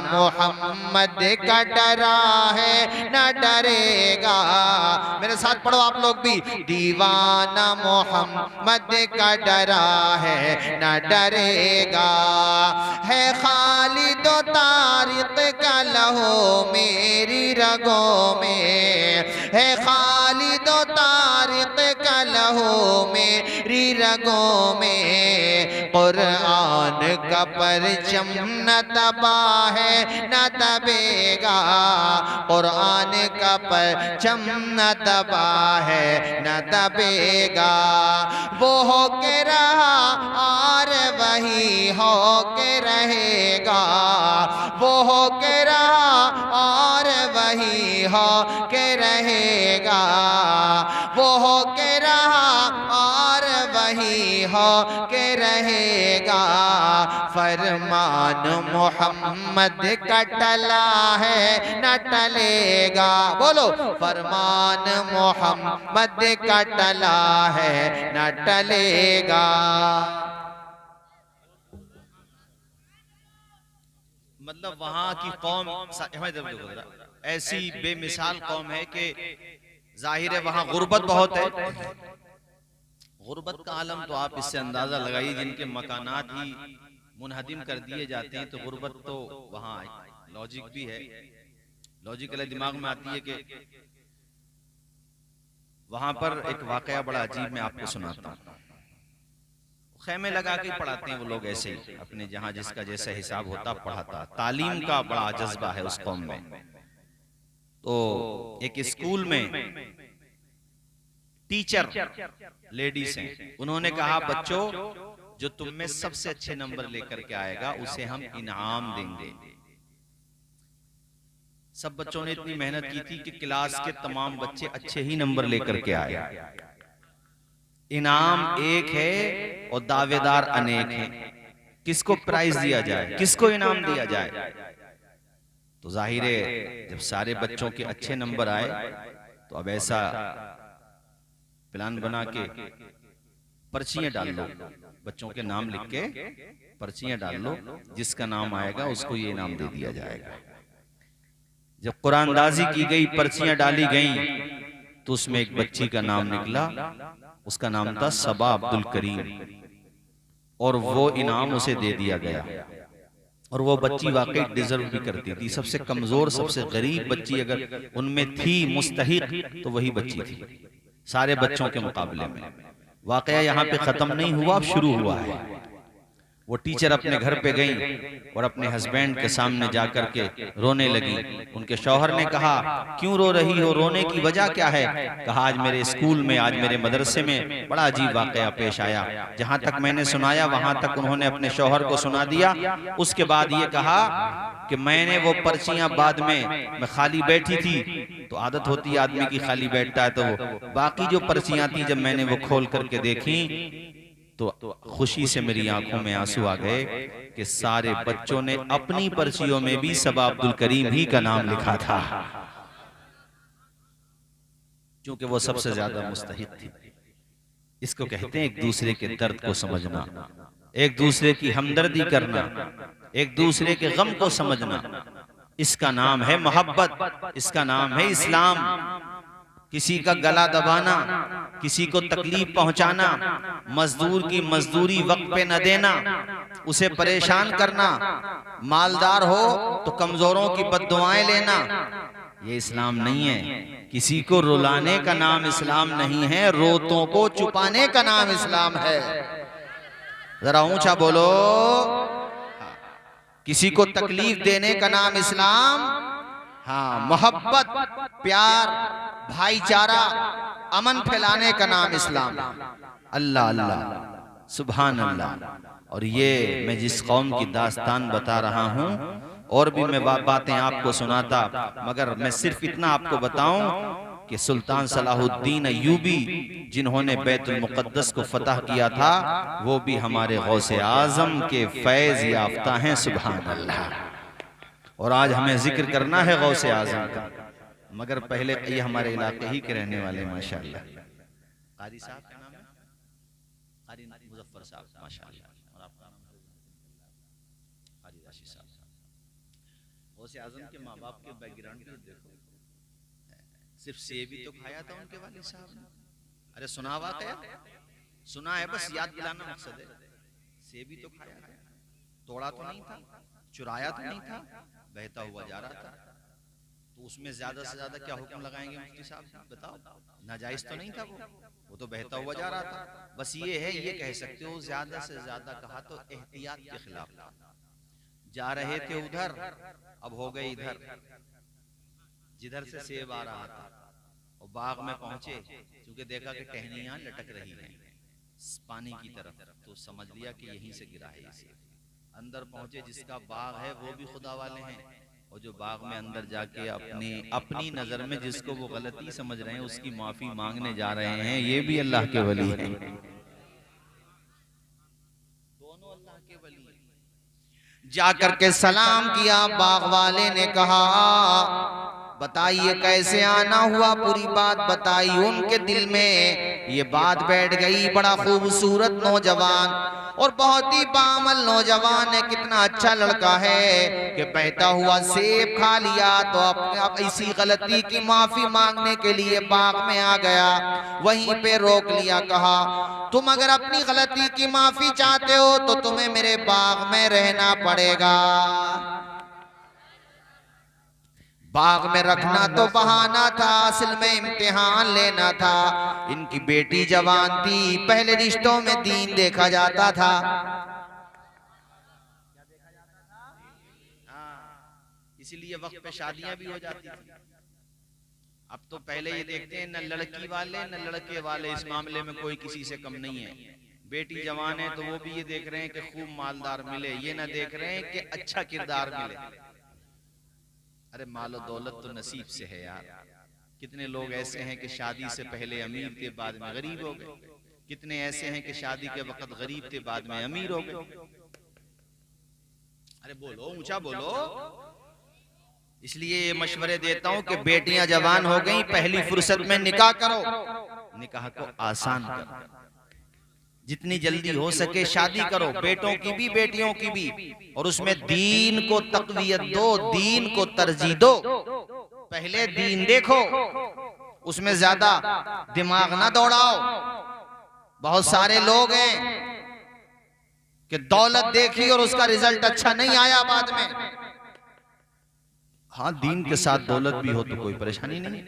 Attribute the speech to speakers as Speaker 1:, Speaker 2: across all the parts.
Speaker 1: मोहम्मद का डरा है न डरेगा। मेरे साथ पढ़ो आप लोग भी। दीवाना मोहम्मद का डरा है न डरेगा। है खालिद तारिक का लहू मेरी रगों में, है खालिद तारिक का लहू मेरी रगों में। कुरान का परचम न दबा है न दबेगा। कुरान का परचम न दबा है न दबेगा। वो हो के रहा और वही हो के रहेगा। वो हो के रहा और वही हो के रहेगा। वो हो के रहा और वही हो के रहेगा। फरमान मोहम्मद का टला है न टलेगा। बोलो, फरमान मोहम्मद का टला है न टलेगा।
Speaker 2: मतलब वहां की कौम ऐसी बेमिसाल कौम है कि जाहिर है वहां गुर्बत बहुत है। गुर्बत का आलम तो आप इससे अंदाजा लगाइए, जिनके मकानात ही मुनहदिम कर दिए जाते हैं, तो गुर्बत तो वहां लॉजिक भी है। लॉजिकल दिमाग में आती है कि वहां पर एक वाकया बड़ा अजीब मैं आपको सुनाता हूँ। खेमे लगा के पढ़ाते हैं वो लोग ऐसे ही, अपने जहां जिसका जैसा हिसाब होता पढ़ाता। तालीम का बड़ा जज्बा है उस कौम में। तो एक स्कूल में टीचर लेडीज हैं, उन्होंने कहा बच्चों जो तुम में सबसे अच्छे नंबर लेकर के आएगा उसे हम इनाम देंगे। सब बच्चों ने इतनी मेहनत की थी कि क्लास के तमाम बच्चे अच्छे ही नंबर लेकर के आए। इनाम एक है और दावेदार अनेक हैं। किसको प्राइज दिया जाए, किसको इनाम दिया जाए? तो जाहिर है जब सारे बच्चों के अच्छे नंबर आए तो अब ऐसा प्लान बना के पर्चियां डाल लो, बच्चों के नाम लिख के पर्चियां डाल लो, जिसका नाम आएगा उसको ये इनाम दे दिया जाएगा। जब कुरानदाजी की गई, पर्चियां डाली गईं, तो उसमें एक बच्ची का नाम निकला। उसका नाम था सबा अब्दुल करीम, और वो इनाम उसे दे दिया गया। और वो बच्ची वाकई डिजर्व भी करती थी। सबसे कमजोर, सबसे गरीब बच्ची अगर उनमें थी मुस्तहिक, तो वही बच्ची थी सारे बच्चों के मुकाबले में। वाकया यहाँ पे खत्म नहीं हुआ, शुरू हुआ है। वो टीचर अपने घर पे गई और अपने हस्बैंड के सामने जाकर के रोने लगी। उनके शौहर ने कहा क्यों रो रही हो, रोने की वजह क्या है? कहा आज मेरे स्कूल में, आज मेरे मदरसे में बड़ा अजीब वाकया पेश आया। जहां तक मैंने सुनाया वहां तक उन्होंने अपने शौहर को सुना दिया। उसके बाद ये कहा कि मैंने वो पर्चियां बाद में मैं खाली बैठी थी, तो आदत होती है आदमी की खाली बैठता है, तो वो बाकी जो पर्चियां थी जब मैंने वो खोल करके देखी तो खुशी से मेरी आंखों में आंसू आ गए कि सारे बच्चों ने अपनी पर्चियों में भी सबा अब्दुल करीम ही का नाम लिखा था, क्योंकि वो सबसे ज्यादा मुस्तहिक थी। इसको कहते हैं एक दूसरे के दर्द को समझना, एक दूसरे की हमदर्दी करना, एक दूसरे के गम को समझना। इसका नाम है मोहब्बत, इसका नाम है इस्लाम। किसी का गला दबाना, किसी को तकलीफ पहुंचाना, मजदूर की मजदूरी वक्त पे न देना, उसे परेशान करना, मालदार हो तो कमजोरों की बद्दुआएं लेना, ये इस्लाम नहीं है। किसी को रुलाने का नाम इस्लाम नहीं है, रोतों को छुपाने का नाम इस्लाम है। जरा ऊंचा बोलो। किसी को तकलीफ देने का नाम इस्लाम, हाँ, मोहब्बत, प्यार, भाईचारा, अमन फैलाने का नाम इस्लाम। अल्लाह अल्लाह, सुभान अल्लाह। और ये मैं जिस कौम की दास्तान बता रहा हूँ, और भी मैं बातें आपको सुनाता, मगर मैं सिर्फ इतना आपको बताऊं कि सुल्तान सलाहुद्दीन अय्यूबी जिन्होंने बैतुल मुक़द्दस को फतह किया था, वो भी हमारे गौसे आजम के फैज याफ्ता हैं। सुभान अल्लाह। और आज हमें जिक्र करना है गौसे आजम का, मगर पहले ये हमारे इलाके ही के रहने वाले माशाअल्लाह। कारी साहब का नाम है कारी मुजफ्फर साहब, माशाअल्लाह। और आपका नाम कारी राशि साहब। गौसे आजम के माँ बाप के बैकग्राउंड को देखो, सिर्फ सेब ही तो खाया था उनके वालिद साहब ने। अरे सुना वाकया, सुना है, बस याद दिलाना मकसद है। सेब ही तो खाया था, तोड़ा तो नहीं था, चुराया तो नहीं था, बहता हुआ जा रहा था। तो उसमें ज्यादा से ज्यादा क्या हुक्म लगाएंगे मुफ्ती साहब, बताओ? नाजायज तो नहीं था वो तो बहता हुआ जा रहा था। बस ये है, ये कह सकते हो ज्यादा से ज्यादा कहा तो एहतियात के खिलाफ था। जा रहे थे उधर, अब हो गए इधर। जिधर से सेब आ रहा था और बाग में पहुंचे, क्योंकि देखा कि टहनियां लटक रही हैं पानी की तरफ, तो समझ लिया कि यहीं से गिरा है इसे। अंदर पहुंचे, जिसका बाग है वो भी खुदा वाले हैं, और जो बाग में अंदर जाके अपनी नजर में जिसको वो गलती समझ रहे हैं उसकी माफी मांगने जा रहे हैं, ये भी अल्लाह के वली हैं। दोनों अल्लाह के वली हैं।
Speaker 1: जाकर के सलाम किया, बाग वाले ने कहा बताइए कैसे आना हुआ, पूरी बात बताई। उनके दिल में ये बात बैठ गई, बड़ा खूबसूरत नौजवान और बहुत ही बामल नौजवान है, कितना अच्छा लड़का है कि बहता हुआ सेब खा लिया तो अब इसी गलती की माफी मांगने के लिए बाग में आ गया। वहीं पे रोक लिया, कहा तुम अगर अपनी गलती की माफी चाहते हो तो तुम्हें मेरे बाग में रहना पड़ेगा। बाग में रखना तो बहाना था, असल में इम्तिहान लेना था। इनकी बेटी जवान थी, पहले रिश्तों में दीन देखा जाता था।
Speaker 2: इसीलिए वक्त पे शादियां भी हो जाती थी। अब तो पहले ये देखते हैं न लड़की वाले न लड़के वाले, इस मामले में कोई किसी से कम नहीं है। बेटी जवान है तो वो भी ये देख रहे हैं कि खूब मालदार मिले, ये ना देख रहे हैं कि अच्छा किरदार मिले। अरे मालो दौलत तो नसीब से है यार। कितने लोग ऐसे हैं कि शादी से पहले अमीर थे, बाद में गरीब हो गए। कितने ऐसे हैं कि शादी के वक्त गरीब थे, बाद में अमीर हो गए। अरे बोलो, ऊंचा बोलो। इसलिए ये मशवरे देता हूं कि बेटियां जवान हो गई, पहली फुर्सत में निकाह करो, निकाह को आसान करो, जितनी जल्दी हो सके शादी करो, बेटों की भी बेटियों की भी, और उसमें दीन को तक़वियत दो, दीन को तरजीह दो। पहले दीन देखो, उसमें ज्यादा दिमाग ना दौड़ाओ। बहुत सारे लोग हैं कि दौलत देखी और उसका रिजल्ट अच्छा नहीं आया बाद में। हाँ, दीन के साथ दौलत भी हो तो कोई परेशानी नहीं,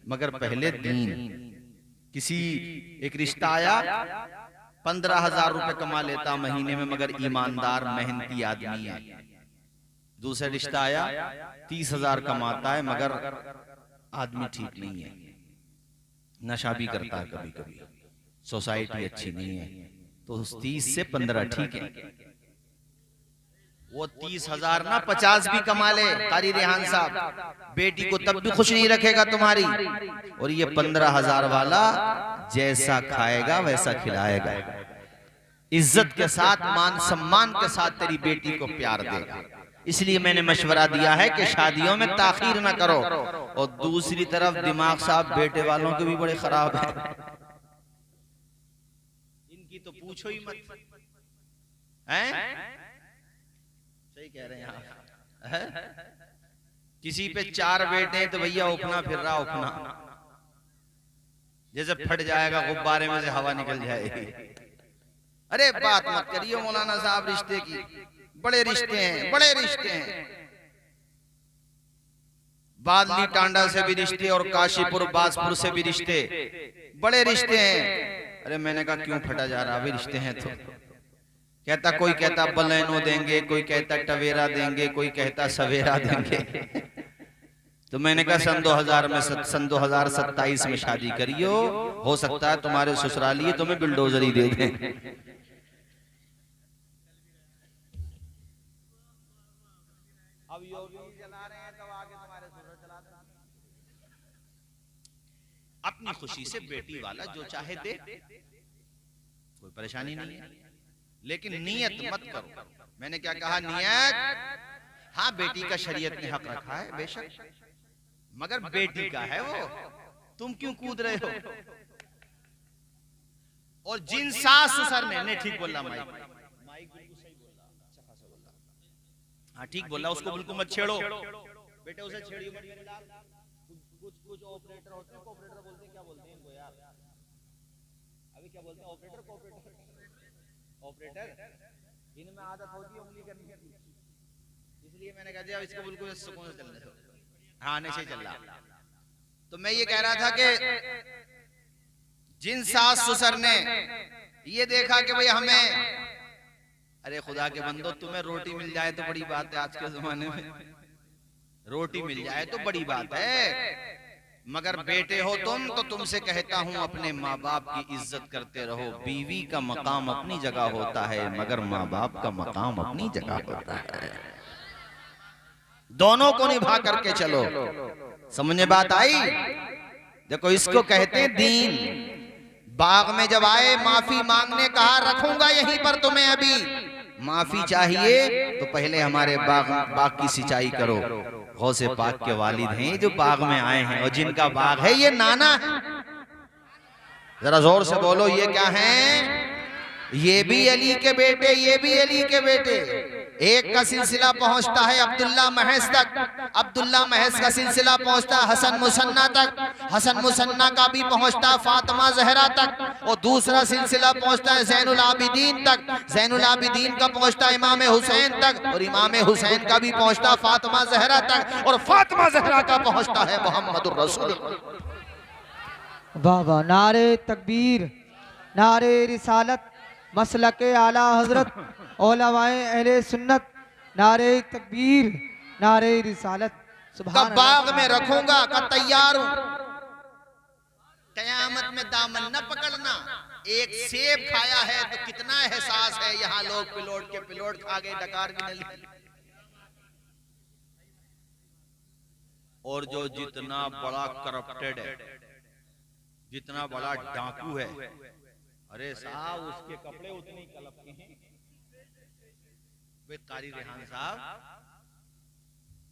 Speaker 2: मगर पहले दीन। किसी एक रिश्ता आया, 15,000 रुपए कमा लेता महीने में, मगर ईमानदार मेहनती आदमी है। दूसरा रिश्ता आया, 30,000 कमाता है, मगर आदमी ठीक नहीं है, नशा भी करता है कभी कभी, सोसाइटी अच्छी नहीं है। तो 30 से 15 ठीक है। वो 30,000 ना 50 भी कमा ले कारी रेहान साहब, बेटी को तब भी खुश नहीं रखेगा तुम्हारी। और ये 15,000 वाला जैसा खाएगा वैसा खिलाएगा, इज्जत के साथ, मान सम्मान के साथ तेरी बेटी को प्यार देगा। इसलिए मैंने मशवरा दिया है कि शादियों में ताखीर ना करो। और दूसरी तरफ दिमाग साहब बेटे वालों के भी बड़े खराब है, इनकी तो पूछो ही मत, हैं? सही कह रहे हैं आप। किसी पे 4 बेटे हैं तो भैया उपना फिर रहा, उपना जैसे फट जाएगा गुब्बारे में से हवा निकल जाएगी। अरे बात मत करिए मौलाना साहब रिश्ते की, बड़े रिश्ते हैं, बड़े रिश्ते हैं। बादली टांडा से भी रिश्ते और काशीपुर बासपुर से भी रिश्ते, बड़े रिश्ते हैं। अरे मैंने कहा क्यों फटा जा रहा, अभी रिश्ते हैं तो। कहता, कोई कहता बलेनो देंगे, कोई कहता टवेरा देंगे, कोई कहता सवेरा देंगे। तो मैंने कहा सन 2027 में शादी करियो, हो सकता है तुम्हारे ससुरालिए तुम्हें बिल्डोजर ही दे दें। अब चला रहे हैं तो आगे तुम्हारे ससुर चला दें। अपनी खुशी से बेटी वाला जो चाहे दे, कोई परेशानी नहीं है, लेकिन नियत मत करो। मैंने क्या कहा, नियत। हाँ, बेटी का शरीयत ने हक रखा है बेशक, मगर बेटी का है वो, तुम क्यों कूद रहे हो? और जिन सास ससुर ने ठीक बोला, माइक बिल्कुल सही बोला, अच्छा खासा बोला। हाँ ठीक बोला, उसको बिल्कुल मत छेड़ो बेटे, उसे छेड़िए मत मेरे लाल। कुछ ऑपरेटर होते हैं, ऑपरेटर बोलते हैं, क्या बोलते हैं इनको यार, अभी क्या बोलते हैं, ऑपरेटर इनमें आदत होती है उंगली करने की, इसलिए मैंने कहा अब इसको बिल्कुल सुकून से चलने दो। हाँ से चल रहा। तो मैं ये कह रहा था कि जिन सास ससुर ने ये देखा कि भाई हमें, अरे खुदा के बंदो, तुम्हें रोटी मिल जाए तो बड़ी बात है, आज के जमाने में रोटी मिल जाए तो बड़ी बात है, मगर बेटे हो तुम तो तुमसे कहता हूं अपने माँ बाप की इज्जत करते रहो। बीवी का मकाम अपनी जगह होता है, मगर माँ बाप का मकाम अपनी जगह होता है, दोनों को निभा करके चलो। समझे बात आई? देखो इसको कहते हैं दीन। बाग में जब आए, माफी मांगने कहा, रखूंगा यहीं पर तुम्हें, अभी माफी चाहिए तो पहले हमारे बाग की सिंचाई करो। गौसे पाक के वालिद हैं जो बाग में आए हैं, और जिनका बाग है ये नाना है। जरा जोर से बोलो, ये क्या हैं? ये भी अली के बेटे, ये भी अली के बेटे। एक का सिलसिला पहुंचता है अब्दुल्ला महज तक, अब्दुल्ला महज का सिलसिला पहुंचता है हसन मुसन्ना तक, हसन मुसन्ना का भी पहुंचता है फातिमा जहरा तक, और दूसरा सिलसिला पहुंचता है ज़ैनुल आबिदीन तक, ज़ैनुल आबिदीन का पहुंचता है इमाम हुसैन तक, और इमाम हुसैन का भी पहुंचता फातिमा जहरा तक, और फातिमा जहरा का पहुंचता है मोहम्मदुर रसूल।
Speaker 3: वाह वाह, नारे तकबीर, नारे रिसालत, मसलके आला हजरत उलमाए अहले सुन्नत, नारे तकबीर, नारे रिसालत। सुभान
Speaker 1: बाग में रखूंगा का तैयार हूं, कयामत में दामन न पकड़ना। एक सेब खाया है तो कितना एहसास है, यहाँ लोग पिलोट खा गए, डकार की नली।
Speaker 2: और जो जितना बड़ा करप्टेड है, जितना बड़ा डाकू है, अरे साहब उसके कपड़े उतने कलप के हैं। कारी रेहान साहब,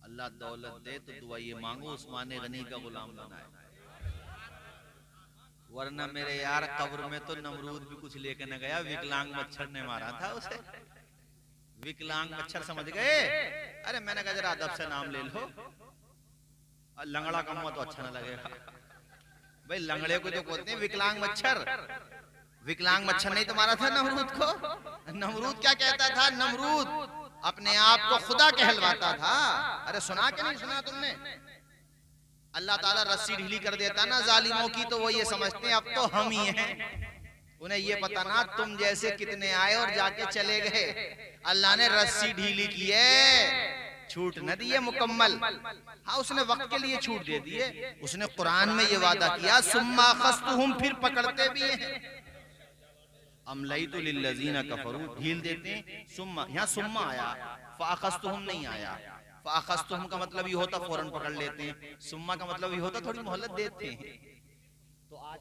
Speaker 2: अल्लाह दौलत दे तो दुआ ये मांगो उस्मान गनी का गुलाम बनाए, वरना मेरे यार कब्र में तो नमरूद भी कुछ लेके न गया, विकलांग मच्छर ने मारा था उसे। विकलांग मच्छर समझ गए? अरे मैंने कहा जरा अदब से नाम ले लो, लंगड़ा कम तो अच्छा ना लगेगा भाई। लंगड़े को जो बोलते हैं विकलांग मच्छर, विकलांग मच्छर नहीं तो मारा था नमरूद को। नमरूद क्या कहता था? नमरूद अपने आप को खुदा कहलवाता था। अरे सुना के नहीं सुना तुमने? अल्लाह ताला रस्सी ढीली कर देता ना जालिमों की, तो वो ये समझते हैं अब तो हम ही हैं। उन्हें ये पता ना तुम जैसे कितने आए और जाके चले गए। अल्लाह ने रस्सी ढीली की है, छूट न दी है मुकम्मल। हाँ, उसने वक्त के लिए छूट दे दी है। उसने कुरान में ये वादा किया, सुम्मा खस्तुहुम, फिर पकड़ते भी हैं। अमलैतु लिल्लज़ीना कफरू, ढील देते हैं। सुम्मा, यहाँ सुम्मा आया, फ़अख़ज़्तुहुम नहीं आया। फ़अख़ज़्तुहुम का मतलब ये होता फौरन पकड़ लेते हैं, सुम्मा का मतलब ये होता थोड़ी मोहलत देते हैं। तो आज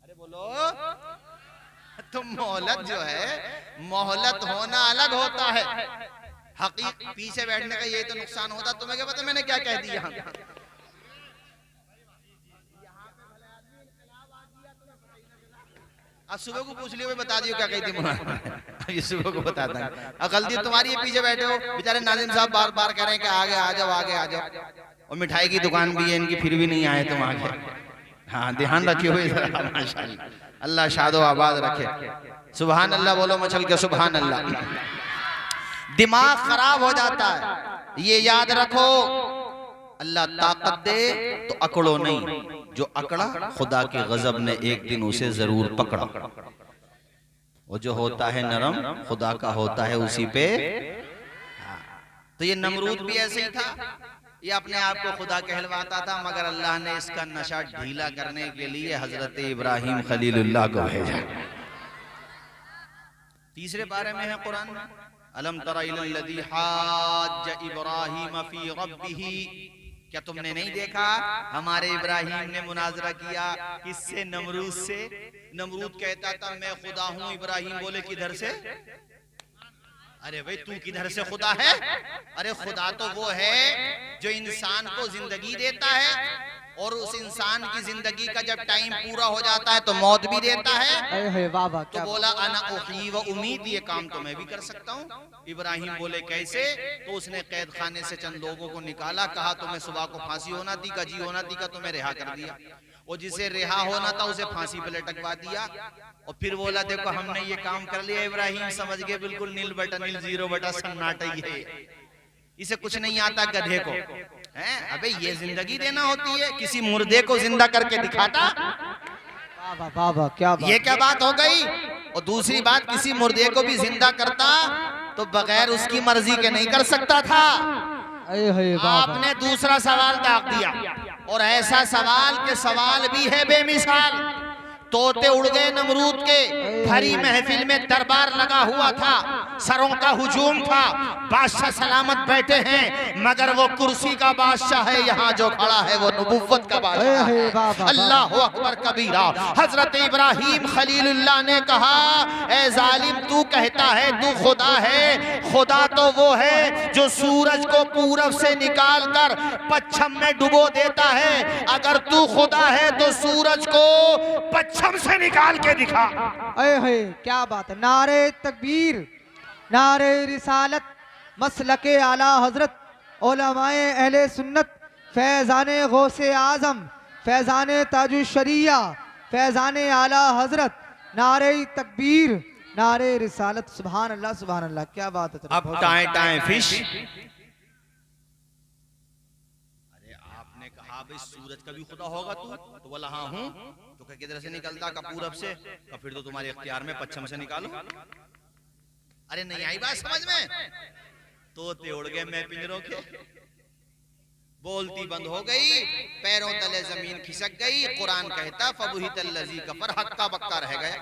Speaker 2: अरे बोलो, तो मोहलत जो है, मोहलत होना अलग होता है, हकीक पीछे बैठने का ये तो नुकसान होता। तुम्हें क्या पता मैंने क्या कह दिया? अब सुबह को पूछ लियो, बता दियो क्या कही थी मुन्ना। ये सुबह को बताता है। अब गलती तुम्हारी है, पीछे बैठे हो बेचारे नाजिम साहब बार बार कह रहे हैं कि आगे आ जाओ, आगे आ जाओ, और मिठाई की दुकान भी है इनकी, फिर भी नहीं आए तुम आगे। हाँ, ध्यान रखे हुए, माशाअल्लाह, अल्लाह शादो आबाद रखे। सुभान अल्लाह बोलो मचल के, सुभान अल्लाह। दिमाग खराब हो जाता है, ये याद रखो। अल्लाह ताकत दे तो अकड़ो नहीं, जो अकड़ा खुदा के गजब ने एक दिन उसे जरूर पकड़ा। वो जो होता है नरम खुदा का होता है उसी पे। तो ये नमरूद भी ऐसे ही था, ये अपने आप को खुदा कहलवाता था, मगर अल्लाह ने इसका नशा ढीला करने के लिए हजरत इब्राहिम खलीलुल्लाह को भेजा। तीसरे बारे में है कुरान में, अलम तरा इलल्लज़ी हाज्ज इब्राहिम फी रब्बिही, क्या तुमने नहीं देखा हमारे इब्राहिम ने मुनाजरा किया किससे? नमरूद से। नमरूद कहता था मैं खुदा हूं, इब्राहिम बोले किधर से?
Speaker 1: अरे भाई तू किधर से खुदा है? अरे खुदा तो वो है जो इंसान को जिंदगी देता है और उस इंसान की जिंदगी का जब टाइम पूरा हो जाता है तो मौत भी देता है।
Speaker 3: अरे वाह वाह,
Speaker 1: तो
Speaker 3: क्या
Speaker 1: बोला अना उही व उम्मीद, ये काम तो मैं भी कर सकता हूँ। इब्राहिम बोले कैसे? तो उसने कैद खाने से चंद लोगों को निकाला, कहा तुम्हें सुबह को फांसी होना थी, का जी होना थी, का तुम्हें रिहा कर दिया। और जिसे रिहा होना था उसे फांसी पे लटकवा दिया। और फिर बोला देखो हमने ये काम कर लिया। इब्राहिम समझ गए बिल्कुल नील बटा नील, जीरो बटा सन्नाटा ही है, इसे कुछ नहीं आता गधे को है। अबे ये जिंदगी देना होती है, किसी मुर्दे को जिंदा करके दिखाता।
Speaker 3: वाह वाह वाह, क्या बात।
Speaker 1: ये क्या बात हो गई? और दूसरी बात, किसी मुर्दे को भी जिंदा करता तो बगैर उसकी मर्जी के नहीं कर सकता था। आपने दूसरा सवाल दाग दिया, और ऐसा सवाल के सवाल भी है बेमिसाल। तोते उड़ गए नमरूद के, भरी महफिल में दरबार लगा हुआ था, सरों का हुजूम था, बादशाह सलामत बैठे हैं, मगर वो कुर्सी का बादशाह है, यहाँ जो खड़ा है वो नबुव्वत का बादशाह है। अल्लाह अकबर कबीरा। हजरत इब्राहिम खलीलुल्लाह ने कहा, ए जालिम तू कहता है तू खुदा है, खुदा तो वो है जो सूरज को पूरब से निकाल कर पश्चिम में डुबो देता है। अगर तू खुदा है तो सूरज को पश्चिम से निकाल के दिखा।
Speaker 3: अरे क्या बात है। नारे तकबीर, नारे रिसालत, मसलके आला हजरत, उलमाए अहले सुन्नत, फैजाने गौसे आजम, फैजाने ताजु शरिया, फैजाने आला हजरत, नारे तकबीर, नारे रिसालत। सुभान अल्लाह सुभान अल्लाह, क्या बात है।
Speaker 2: अब टाए टाए फिश।
Speaker 1: अरे आपने कहा भाई सूरज का भी खुदा होगा तू? तो बोला हाँ हूँ। तो किधर से निकलता? का पूरब से। का फिर तो तुम्हारे इख्तियार में पश्चिम से निकालो। अरे नहीं आई बात समझ में? तोते उड़ गए मैं पिंजरों के, बोलती बंद हो गई, पैरों तले जमीन खिसक गई। कुरान कहता फबुहितल्लज़ी कफर, हक्का बक्का रह गया।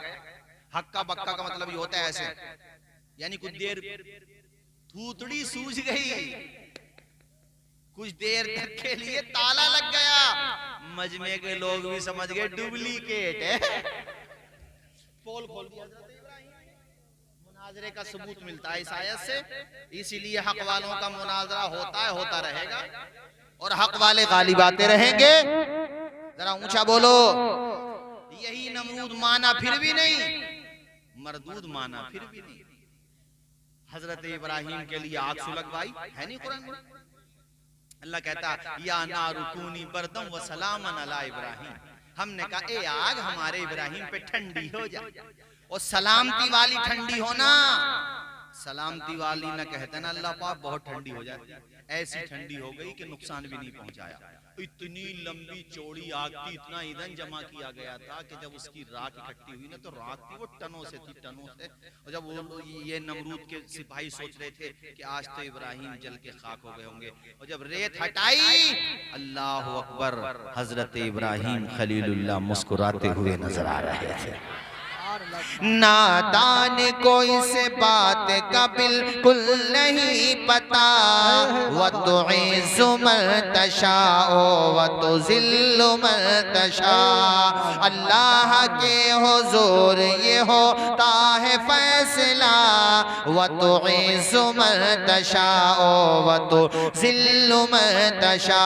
Speaker 1: हक्का बक्का का मतलब ये होता है ऐसे, यानी कुछ देर थूथड़ी सूझ गई, कुछ देर तक के लिए ताला लग गया। मजमे के लोग भी समझ गए डुप्लीकेट है। पोल खोल दिया। मुनाजरे का सबूत मिलता है इस आयत से, इसीलिए हक वालों का मुनाजरा होता है, होता रहेगा, और हक वाले गालिब आते रहेंगे। जरा ऊंचा बोलो। यही नमरूद माना फिर भी नहीं, मरदूद माना फिर भी नहीं। हजरत इब्राहिम के लिए आग सुलगवाई है नहीं कुरान में? अल्लाह कहता या नारुकूनी बरदम व सलामन अला इब्राहिम। हमने कहा ए आग हमारे इब्राहिम पे ठंडी हो जा, और सलामती वाली ठंडी होना। सलामती वाली ना कहते ना अल्लाह पाक बहुत ठंडी हो जाती, ऐसी ठंडी हो गई कि नुकसान भी नहीं पहुंचाया। इतनी लंबी चौड़ी आग थी, इतना ईंधन जमा किया गया था कि जब उसकी राख इकट्ठी हुई ना तो राख थी वो टनों से थी, टनों से। और जब वो ये नमरूद के सिपाही सोच रहे थे कि आज तो इब्राहिम जल के खाक हो गए होंगे, और जब रेत हटाई, अल्लाह अकबर, हजरत इब्राहिम खलीलुल्लाह मुस्कुराते हुए नजर आ रहे थे। नादान को इस बात का बिल्कुल नहीं पता, व तो इज़्ज़ु मन तशाओ व तो ज़िल्लु मन तशा। अल्लाह के हुज़ूर ये होता है फैसला, व तो इज़्ज़ु मन तशाओ व तो ज़िल्लु मन तशा।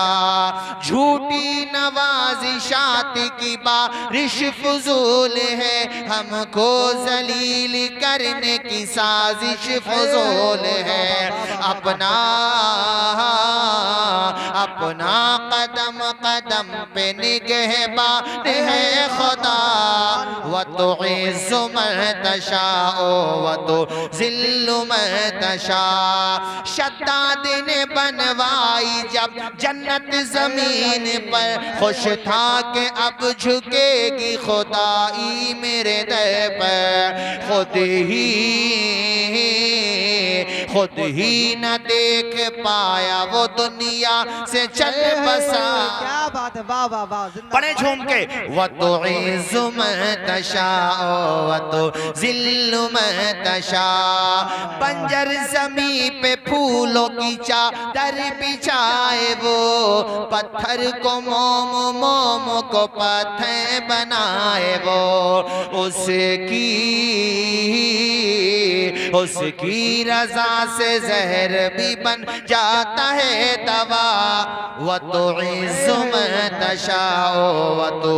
Speaker 1: झूठी नवाज़िशात की बारिश फुज़ूल है, हमको जलील करने की साजिश फजूल है। अपना अपना कदम कदम पे निगहबान है खुदा, व तो इज़्ज़ु मन तशाओ व तो ज़िल्लु मन तशा। शद्दाद ने बनवाई जब जन्नत जमीन पर, खुश था कि अब झुकेगी खुदाई मेरे दर पर। खुद ही न देख पाया वो दुनिया से चल बसा।
Speaker 3: क्या बात है, वाह वाह वाह।
Speaker 1: पढ़े झूम के, व तो इज़्ज़ु मन तशाओ व तो ज़िल्लु मन तशा। बंजर ज़मीं पे फूलों की चादर बिछाए वो, पत्थर को मोम मोम को पत्थर बनाए वो। उसकी उसकी रजा से जहर भी बन जाता है दवा। व तो इज़्ज़ु मन तशाओ व तो,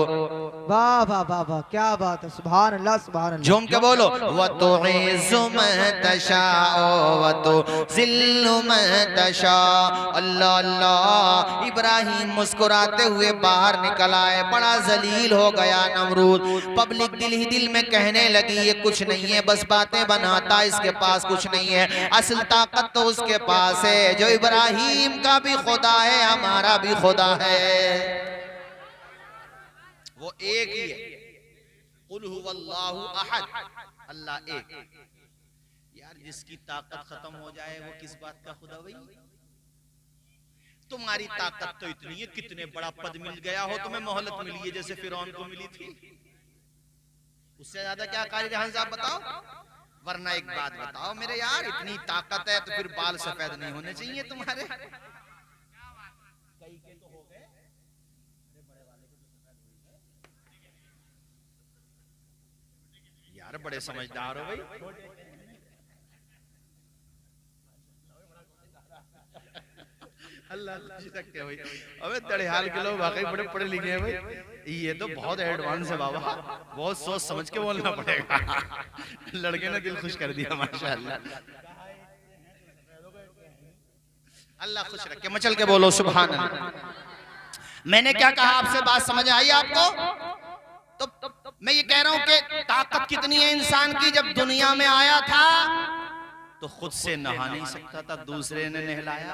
Speaker 3: वाह वाह वाह वाह, क्या बात है, सुभान अल्लाह सुभान अल्लाह।
Speaker 1: झूम के बोलो, व तो इज़्ज़ु मन तशाओ व तो ज़िल्लु मन तशा। अल्लाह अल्लाह। इब्राहिम मुस्कुराते हुए बाहर निकल आए। बड़ा जलील हो गया नमरूद। पब्लिक दिल ही दिल में कहने लगी ये कुछ नहीं है, बस बातें बनाता, इसके पास कुछ नहीं है। असल ताकत तो उसके पास है जो इब्राहिम का भी खुदा है, हमारा भी खुदा है, वो एक ही है। कुल हुवल्लाहु अहद, अल्लाह एक। यार जिसकी ताकत खत्म हो जाए वो किस बात का खुदा भाई? तुम्हारी ताकत तो इतनी है, कितने बड़ा पद मिल गया हो तुम्हें, मोहलत मिली है जैसे फिरौन को मिली थी, उससे ज्यादा क्या कारी जहां साहब बताओ? वरना एक बात बताओ मेरे यार, इतनी ताकत है तो फिर बाल सफेद नहीं होने चाहिए तुम्हारे? यार बड़े समझदार हो भाई। अल्लाह सकते भाई। अबे तड़ेहाल के लोग वाकई बड़े पढ़े लिखे हैं भाई, ये तो बहुत एडवांस है बाबा, बहुत सोच समझ के बोलना पड़ेगा। लड़के ने दिल खुश कर दिया माशाअल्लाह। अल्लाह खुश रखे, मचल के बोलो सुभान अल्लाह। मैंने क्या कहा आपसे, बात समझ आई आपको? तो मैं ये कह रहा हूं कि ताकत कितनी है इंसान की। जब दुनिया में आया था तो खुद से नहा नहीं सकता था, दूसरे ने नहलाया,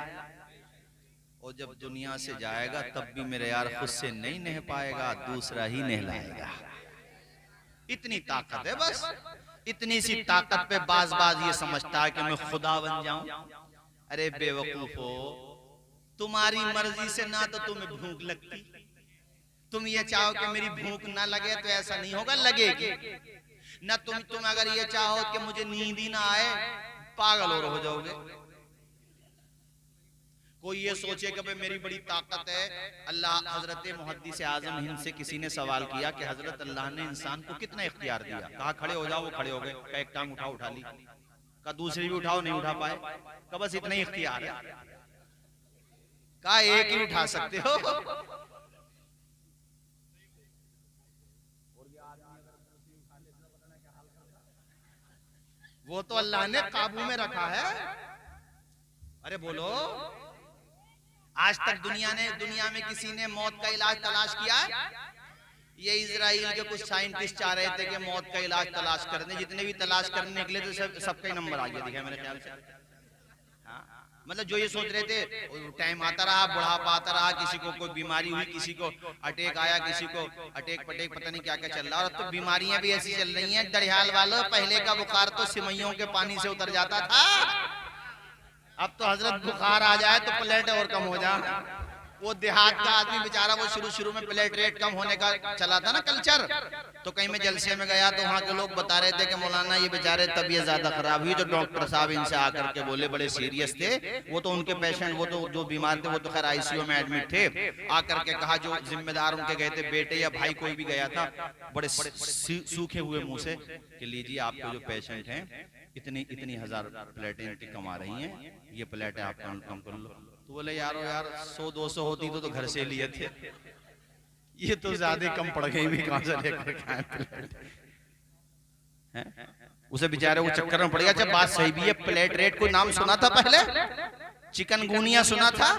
Speaker 1: और जब दुनिया से जाएगा तब भी मेरे यार खुद से नहीं नह पाएगा, दूसरा ही नहलाएगा। इतनी ताकत है बस। इतनी सी ताकत पे बाज बाज ये समझता है कि मैं खुदा बन जाऊं। अरे बेवकूफो, तुम्हारी मर्जी से ना तो तुम्हें भूख लगती, तुम ये चाहो कि मेरी भूख ना लगे तो ऐसा नहीं होगा, लगेगी ना। तुम अगर ये चाहो कि मुझे नींद ही ना आए, पागल और हो जाओगे। कोई ये सोचे कि भाई मेरी बड़ी ताकत है। अल्लाह हजरत मुहद्दिस आजम हिंद से किसी ने सवाल किया कि हजरत अल्लाह ने इंसान को कितना इख्तियार दिया? कहा खड़े हो जाओ, वो खड़े हो गए। कहा एक टांग उठा ली। कहा दूसरी भी उठाओ, नहीं उठा पाए। कहा बस इतना ही इख्तियार है। कहा एक ही उठा सकते हो। वो तो अल्लाह ने काबू में रखा है। अरे बोलो, आज तक दुनिया में किसी ने मौत का इलाज तलाश किया है? ये इजराइल के कुछ साइंटिस्ट चाह रहे थे कि मौत का इलाज तलाश करने, जितने भी तलाश करने निकले तो सबका ही नंबर आ गया दिखा मेरे ख्याल से। हाँ, मतलब जो ये सोच रहे थे, टाइम आता रहा, बुढ़ापा आता रहा, किसी को कोई बीमारी हुई, किसी को अटैक आया, किसी को अटैक पटेक पता नहीं क्या क्या चल रहा है। और अब तो बीमारियां भी ऐसी चल रही हैं दरियाल वालों, पहले का बुखार तो सिमइयों के पानी से उतर जाता था, अब तो हजरत बुखार आ जाए तो प्लेट और कम हो जाए। वो देहात का आदमी बेचारा, वो शुरू में प्लेट रेट कम होने का चला था ना कल्चर, तो कहीं मैं जलसे में गया तो वहाँ के लोग बता रहे थे कि मौलाना ये बेचारे तबीयत ज्यादा खराब हुई, तो डॉक्टर साहब इनसे आकर के बोले, बड़े सीरियस थे वो तो, उनके पेशेंट, वो तो जो बीमार थे वो तो खैर आईसीयू में एडमिट थे, आकर के कहा जो जिम्मेदार उनके गए थे, बेटे या भाई कोई भी गया था, बड़े सूखे हुए मुंह से कि लीजिए आपके जो पेशेंट हैं इतनी हजार प्लेटें इनकी कमा रही हैं, ये प्लेटें आप कम कर लो। तो बोले यारो यार 100-200 होती तो घर से लिए थे, ये तो ज्यादा कम पड़ गई भी, कहां से लेकर हैं? उसे बेचारे वो चक्कर में पड़ गया। जब बात सही भी है, प्लेट रेट कोई नाम सुना था पहले? चिकनगुनिया सुना था?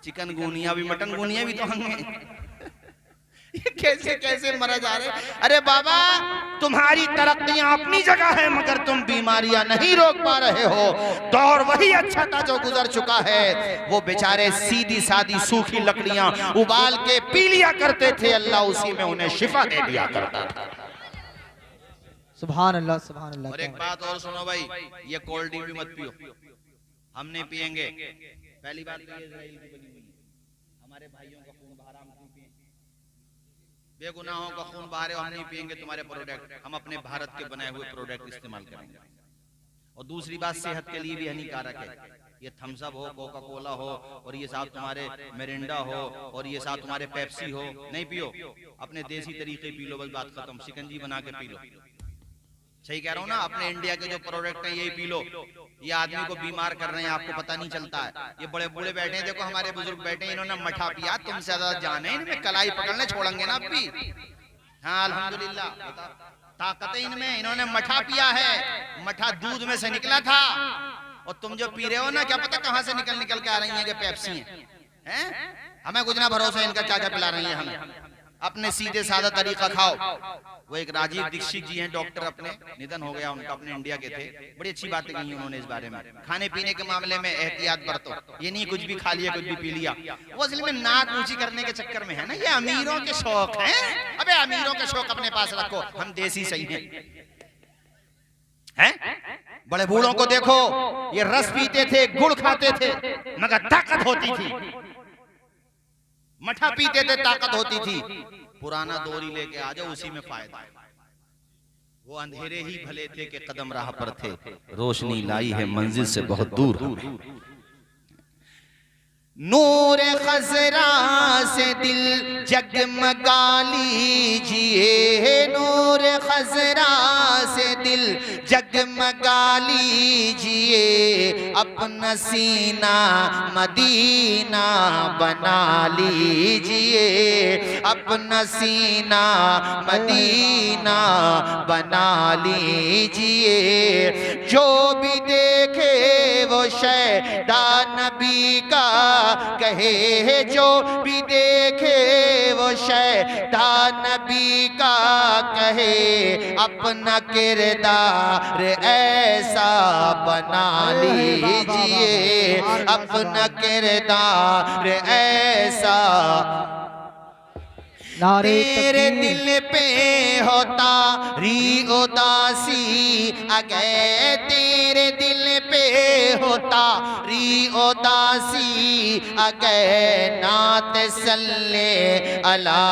Speaker 1: चिकनगुनिया भी, मटनगुनिया भी तो होंगे। ये कैसे कैसे मरा जा रहे। अरे बाबा, तुम्हारी तरक्कियां अपनी जगह है, मगर तुम बीमारियां नहीं रोक पा रहे हो। दौर वही अच्छा था जो गुजर चुका है। वो बेचारे सीधी सादी सूखी लकड़ियां उबाल के पी लिया करते थे, अल्लाह उसी में उन्हें शिफा दे दिया करता था।
Speaker 3: सुभान अल्लाह सुभान अल्लाह।
Speaker 1: और एक बात और सुनो भाई, ये कोल्ड ड्रिंक भी मत पियो, हम नहीं पियेंगे। पहली बात तो ये इजराइल की बनी हुई है, हमारे भाइयों का खून बहा, हम क्यों पिएं? बेगुनाहों का खून बहा रहे हो, हम नहीं पिएंगे तुम्हारे प्रोडक्ट, हम अपने भारत के बनाए हुए प्रोडक्ट इस्तेमाल करेंगे। और दूसरी बात, सेहत के लिए भी हानिकारक है। ये थम्स अप हो, कोका कोला हो, और ये साथ तुम्हारे मिरिंडा हो, और ये साथ तुम्हारे पेप्सी हो, नहीं पियो। अपने देसी तरीके पी लो, बस बात खत्म। शिकंजी बना के पी लो,
Speaker 2: सही कह रहा हूँ ना, अपने इंडिया के जो प्रोडक्ट हैं यही पी लो, ये आदमी को बीमार कर रहे हैं, आपको पता नहीं चलता है। ये बड़े बूढ़े बैठे हैं, देखो हमारे बुजुर्ग बैठे हैं, इन्होंने मठा पिया, तुमसे ज्यादा जाने इनमें, कलाई पकड़ने छोड़ेंगे ना अभी। हाँ अल्हम्दुलिल्लाह, ताकत है इनमें, इन्होंने मठा पिया है, मठा दूध में से निकला था, और तुम जो पी रहे हो ना, क्या पता कहाँ से निकल निकल के आ रही है कि पेप्सी है। हमें कुछ ना भरोसा, इनका चाचा पिला रही है हमें। अपने सीधे साधा तरीका खाओ। वो एक राजीव दीक्षित जी हैं, डॉक्टर, अपने निधन हो गया उनका, अपने इंडिया के थे, बड़ी अच्छी बातें कही उन्होंने इस बारे में। खाने पीने के मामले में एहतियात बरतो, ये नहीं कुछ भी खा लिया कुछ भी पी लिया। वो असल में नाक ऊंची करने के चक्कर में है ना, ये अमीरों के शौक हैं। अबे अमीरों के शौक अपने पास रखो, हम देसी सही हैं। बड़े बूढ़ों को देखो, ये रस पीते थे, गुड़ खाते थे, मगर ताकत होती थी। मठा पीते थे, ताकत होती थी। पुराना दोरी लेके आ जाओ, उसी में फायदा है। वो अंधेरे ही भले थे कि कदम राह पर थे, रोशनी लाई है मंजिल से बहुत दूर। नूर खजरा से दिल जगमगा लीजिए, नूर खजरा से दिल जगमगा लीजिए, अपना सीना मदीना बना लीजिए, अपना सीना मदीना बना लीजिए। जो भी देखे वो शैदा नबी का कहे, जो भी देखे वो शैदा नबी का कहे, अपना किरदार ऐसा बना लीजिए, अपना किरदार ऐसा। तेरे दिल पे होता री उदासी, अगे तेरे दिल पे होता री उदासी, अगे नात सल्ले अला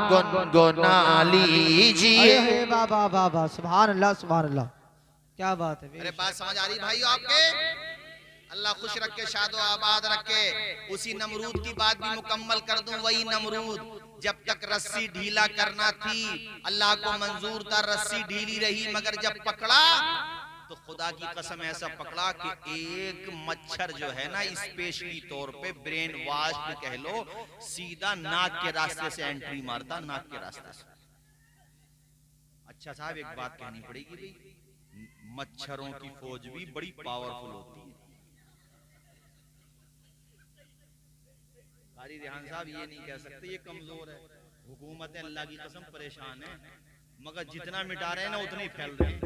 Speaker 2: गुनगुना लीजिए।
Speaker 3: वाह वाह वाह वाह, सुभान अल्लाह सुभान अल्लाह, क्या बात है।
Speaker 2: अरे बात समझ आ रही भाई आपके? अल्लाह खुश रखे, शादो आबाद रखे। उसी नमरूद की बात भी मुकम्मल कर दूं। वही नमरूद जब तक रस्सी ढीला करना थी अल्लाह को मंजूर था, रस्सी ढीली रही, मगर जब पकड़ा तो खुदा की कसम ऐसा पकड़ा कि एक मच्छर जो है ना, स्पेशली तौर पे ब्रेन वाश कह लो, सीधा नाक के रास्ते से एंट्री मारता, नाक के रास्ते से। अच्छा साहब, एक बात कहनी पड़ेगी भाई, मच्छरों की फौज भी बड़ी पावरफुल होती है। रेहान साहब ये नहीं कह सकते ये कमजोर है, हुकूमतें अल्लाह की कसम परेशान है, मगर जितना मिटा रहे हैं ना उतने ही फैल रहे हैं।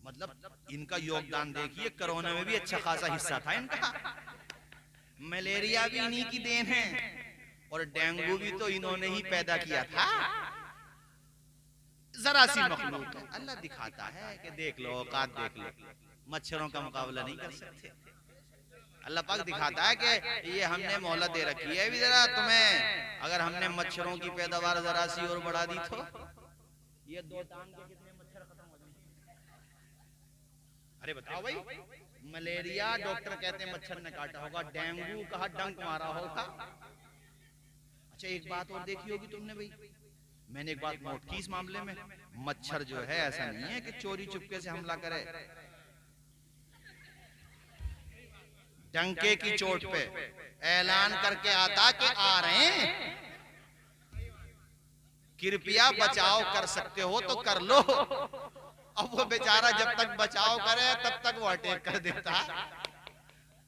Speaker 2: मतलब इनका योगदान देखिए, कोरोना में भी अच्छा खासा हिस्सा था इनका। मलेरिया भी इन्हीं की देन है, और डेंगू भी तो इन्होंने ही पैदा किया था। जरा सी मखलूक है, अल्लाह दिखाता है कि देख लो, औकात देख लो, मच्छरों का मुकाबला नहीं कर सकते। अल्लाह पाक दिखाता है कि ये हमने मोहलत दे रखी है, भी जरा तुम्हें अगर हमने मच्छरों की पैदावार जरा सी और बढ़ा दी तो ये 2 टांग के कितने मच्छर खत्म हो जाएंगे। अरे बताओ भाई, मलेरिया डॉक्टर कहते हैं मच्छर ने काटा होगा, डेंगू कहा डंक मारा होगा। अच्छा एक बात और देखी होगी तुमने भाई, मैंने एक बात नोट की इस मामले में, मच्छर जो है ऐसा नहीं है कि चोरी चुपके से हमला करे, डंके की चोट पे ऐलान करके आता कि आ रहे हैं, कृपया बचाव कर सकते हो तो कर लो। अब वो बेचारा जब तक बचाव करे तब तक वो अटैक कर देता।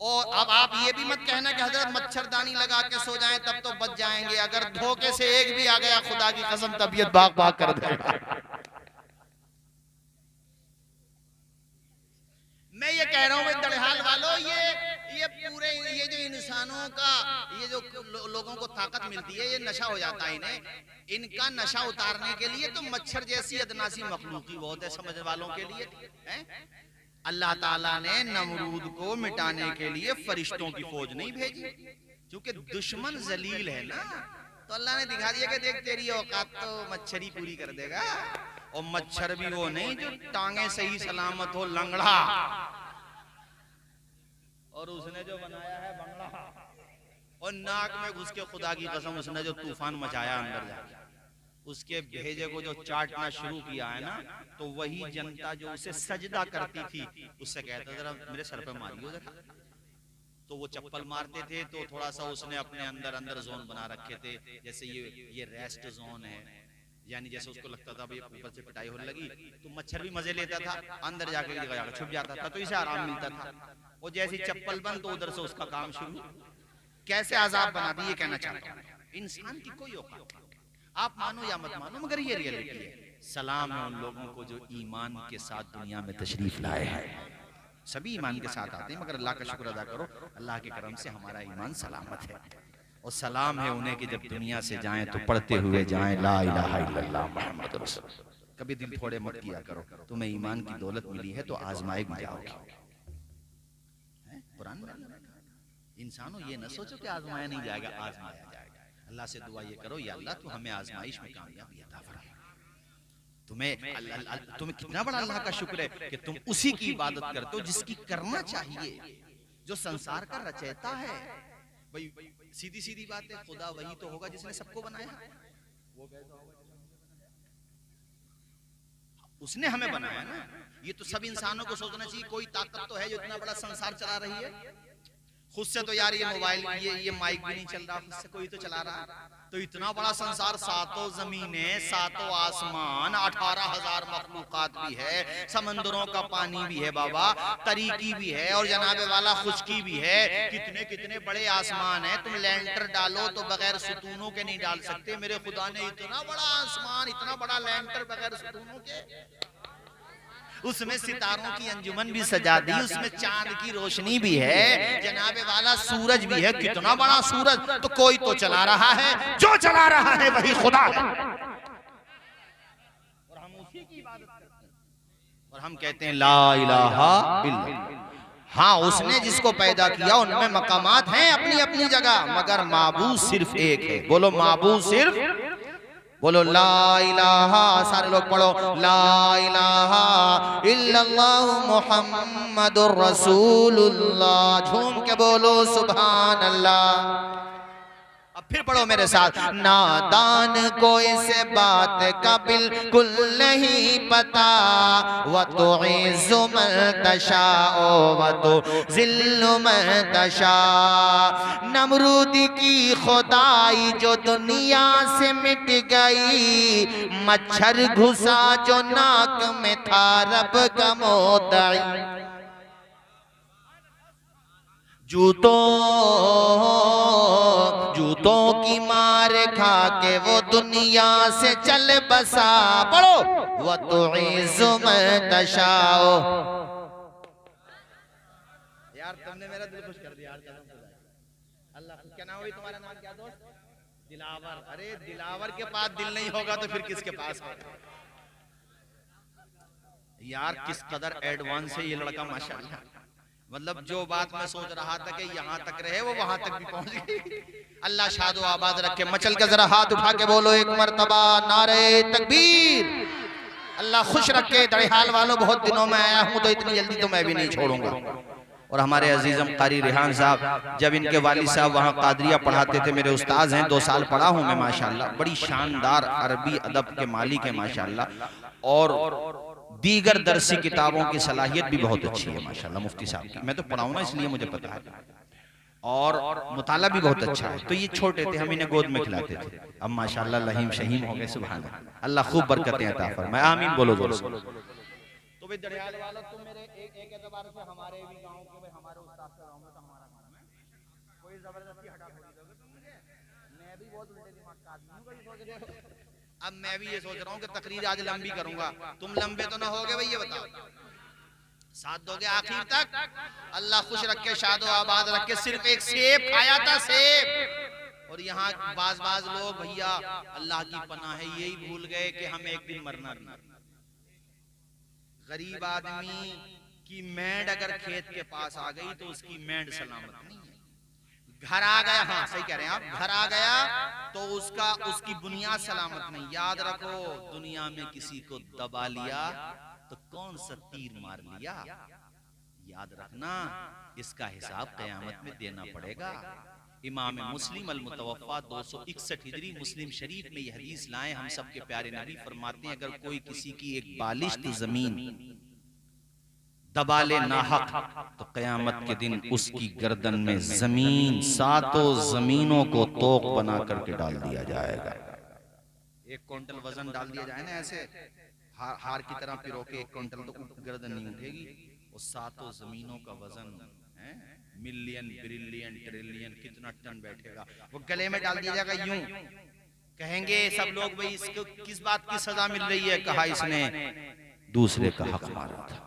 Speaker 2: और अब आप ये भी मत कहना कि हजरत मच्छरदानी लगा के सो जाएं तब तो बच जाएंगे, अगर धोखे से एक भी आ गया खुदा की कसम तबीयत भाग भाग कर देगा। मैं ये कह रहा हूं दड़हाल वालों, ये पूरे ये जो इंसानों का ये जो लोगों को ताकत मिलती है, ये नशा हो जाता है इन्हें, इनका नशा उतारने के लिए तो मच्छर जैसी अदनासी मखलूक ही बहुत है समझने वालों के लिए है? अल्लाह ताला ने नमरूद को मिटाने के लिए फरिश्तों की फौज नहीं भेजी, क्योंकि दुश्मन जलील है ना, तो अल्लाह ने दिखा दिया कि देख तेरी औकात तो मच्छर ही पूरी कर देगा। और मच्छर भी वो नहीं जो टांगे सही सलामत हो, लंगड़ा, और उसने जो बनाया है बंगला, और नाक में घुस के खुदा की कसम उसने जो तूफान मचाया अंदर जाके, उसके भेजे को जो चाटना शुरू किया है ना, तो वही जनता जो उसे सजदा करती थी उससे कहता जरा मेरे सर पे मारियो जरा, तो वो चप्पल मारते थे। तो थोड़ा सा उसने अपने अंदर अंदर जोन बना रखे थे, जैसे ये रेस्ट जोन है, यानी जैसे उसको लगता था भाई ऊपर से पिटाई होने लगी तो मच्छर भी मजे लेता था, अंदर जाके जाकर छुप जाता था, तो इसे आराम मिलता था। और जैसी चप्पल बंद तो उधर से उसका काम शुरू। कैसे आजाद बना दी, ये कहना चाहता हूँ। इंसान की कोई औकात नहीं, आप मानो या मत मानो, मगर ये रियलिटी है। सलाम है उन लोगों को जो ईमान के साथ दुनिया में तशरीफ लाए हैं। सभी ईमान के साथ आते हैं, मगर अल्लाह का शुक्र अदा करो, अल्लाह के करम से हमारा ईमान सलामत है। और सलाम है उन्हें कि जब दुनिया से जाएं तो पढ़ते हुए जाएं ला इलाहा इल्लल्लाह मुहम्मद रसूलुल्लाह। कभी दिल थोड़े मत किया करो, तुम्हें ईमान की दौलत मिली है तो आजमाए भी जाओगे। कुरान में इंसानों ये न सोचो कि आजमाया नहीं जाएगा, आजमाया जाएगा। अल्लाह से दुआ ये करो, या अल्लाह तू हमें आजमाइश में कामयाबी अता फरमा। तुम्हें कितना बड़ा अल्लाह का शुक्र है कि तुम उसी की इबादत करते हो जिसकी करना चाहिए, जो संसार का रचयिता है। भाई सीधी सीधी बात है, खुदा वही तो होगा जिसने सबको बनाया। वो कैसा होगा? उसने हमें बनाया ना। ये तो सब इंसानों को सोचना चाहिए, कोई ताकत तो है जो इतना बड़ा संसार चला रही है। खुद से तो यार ये मोबाइल ये माइक भी नहीं चल रहा, खुद से कोई तो चला रहा है। तो इतना बड़ा संसार, सातों जमीनें, सातों आसमान, 18,000 मखलूकात भी है, समंदरों का पानी भी है बाबा, तरीकी भी है, और जनाबे वाला खुशकी भी है। कितने कितने बड़े आसमान है। तुम लैंटर डालो तो बगैर सुतूनों के नहीं डाल सकते। मेरे खुदा ने इतना बड़ा आसमान, इतना बड़ा लैंटर बगैर सुतूनों के, उसमें सितारों की अंजुमन भी सजा दी, उसमें चांद की रोशनी भी है, जनाबे वाला सूरज भी है। कितना बड़ा सूरज, तो कोई तो चला रहा है, जो चला रहा है वही खुदा है। और हम उसी की इबादत करते हैं और हम कहते हैं ला इलाहा इल्लल्लाह। हाँ, उसने जिसको पैदा किया उनमें मकामात हैं अपनी अपनी जगह, मगर माबूद सिर्फ एक है। बोलो माबूद सिर्फ, बोलो ला इलाहा। सारे लोग पढ़ो ला इलाहा इल्लल्लाह मुहम्मदुर रसूलुल्लाह। झूम के बोलो सुभान अल्लाह। अब फिर पढ़ो मेरे साथ, नादान को इस बात का बिल्कुल नहीं पता, व तो इज़्ज़ु मन तशाओ व तो ज़िल्लु मन तशा। नमरूद की खुदाई जो दुनिया से मिट गई, मच्छर घुसा जो नाक में था रब का मोदई। जूतों की मार खा के वो दुनिया से चल बसा। पढ़ो वो तो इज़्ज़ु में तशाओ। यार तुमने मेरा दिल खुश कर दिया यार, कसम खुदा। अल्लाह, क्या नाम है तुम्हारा? नाम क्या दोस्त? दिलावर। अरे दिलावर के पास दिल नहीं होगा तो फिर किसके पास होगा? यार किस कदर एडवांस है ये लड़का माशाल्लाह। मतलब जो बात मैं सोच रहा था कि यहाँ तक रहे, वो वहां तक भी पहुंच गई। अल्लाह शादो आबाद रखे। मचल के जरा हाथ उठा के बोलो एक मर्तबा नारे तकबीर। अल्लाह खुश रखे। दड़िहाल वालों, बहुत दिनों में आया हूँ तो इतनी जल्दी तो मैं भी नहीं छोड़ूंगा। और हमारे अजीजम कारी रेहान साहब, जब इनके वालिद साहब वहाँ कादरिया पढ़ाते थे, मेरे उस्ताद हैं, 2 साल पढ़ा हूँ मैं माशाल्लाह। बड़ी शानदार अरबी अदब के मालिक है माशाल्लाह, और दीगर दरसी किताबों की सलाहियत भी बहुत अच्छी है माशाल्लाह मुफ्ती साहब की। मैं तो पढ़ाऊँ ना इसलिए मुझे पता है, और मुताला भी बहुत अच्छा है। तो ये छोटे थे, हम इन्हें गोद में खिलाते थे, अब माशाल्लाह लहीम शहीम हो गए। सुभान अल्लाह, अल्लाह खूब बरकतें अता फरमाए, आमीन बोलो जोर से। तो भाई दड़ियाल वालों, तुम मेरे एक एतबार से हमारे भी गांव के, भाई हमारे उस्ताद के गांव में तो हमारा गांव है, कोई जबरदस्ती हटा थोड़ी दोगे तुम मुझे। मैं भी बहुत उल्टे दिमाग का आदमी हूं, भाई सोच रहे हो। अब मैं भी ये सोच रहा हूँ कि तकरीर आज लंबी करूंगा, तुम लंबे तो ना होगे भाई, ये बताओ साथ दोगे आखिर तक? अल्लाह खुश रखे, शादो आबाद रखे। सिर्फ एक सेब खाया था, सेब। और यहाँ बाज लोग भैया अल्लाह की पनाह है, यही भूल गए कि हमें एक दिन मरना भी। गरीब आदमी की मेंढ अगर खेत के पास आ गई तो उसकी मेंढ सलामत नहीं है। घर आ गया, हाँ सही कह रहे हैं आप, घर आ गया तो उसकी बुनियाद सलामत नहीं। याद रखो, दुनिया में किसी को दबा लिया तो कौन सा तीर मार लिया, याद रखना, इसका हिसाब क़यामत में देना पड़ेगा। इमाम मुस्लिम अल मुतवफ़ा 261 हिजरी मुस्लिम शरीफ में ये हदीस लाए। हम सब के प्यारे नबी फरमाते हैं अगर कोई किसी की एक बालिश्त जमीन दबा ले नाहक तो क़यामत के दिन उसकी गर्दन में जमीन सातों जमीनों को तोक बना करके डाल दिया जाएगा। 1 क्विंटल वजन डाल दिया जाए ना ऐसे हार की तरह पिरो के 1 क्विंटल, तो गर्दन नहीं उठेगी। वो सातों जमीनों का वजन है, मिलियन बिलियन ट्रिलियन कितना टन बैठेगा, वो गले में डाल दिया जाएगा। यूं कहेंगे सब लोग भाई इसको किस बात की सजा मिल रही है? कहा इसने दूसरे का हक मारा था।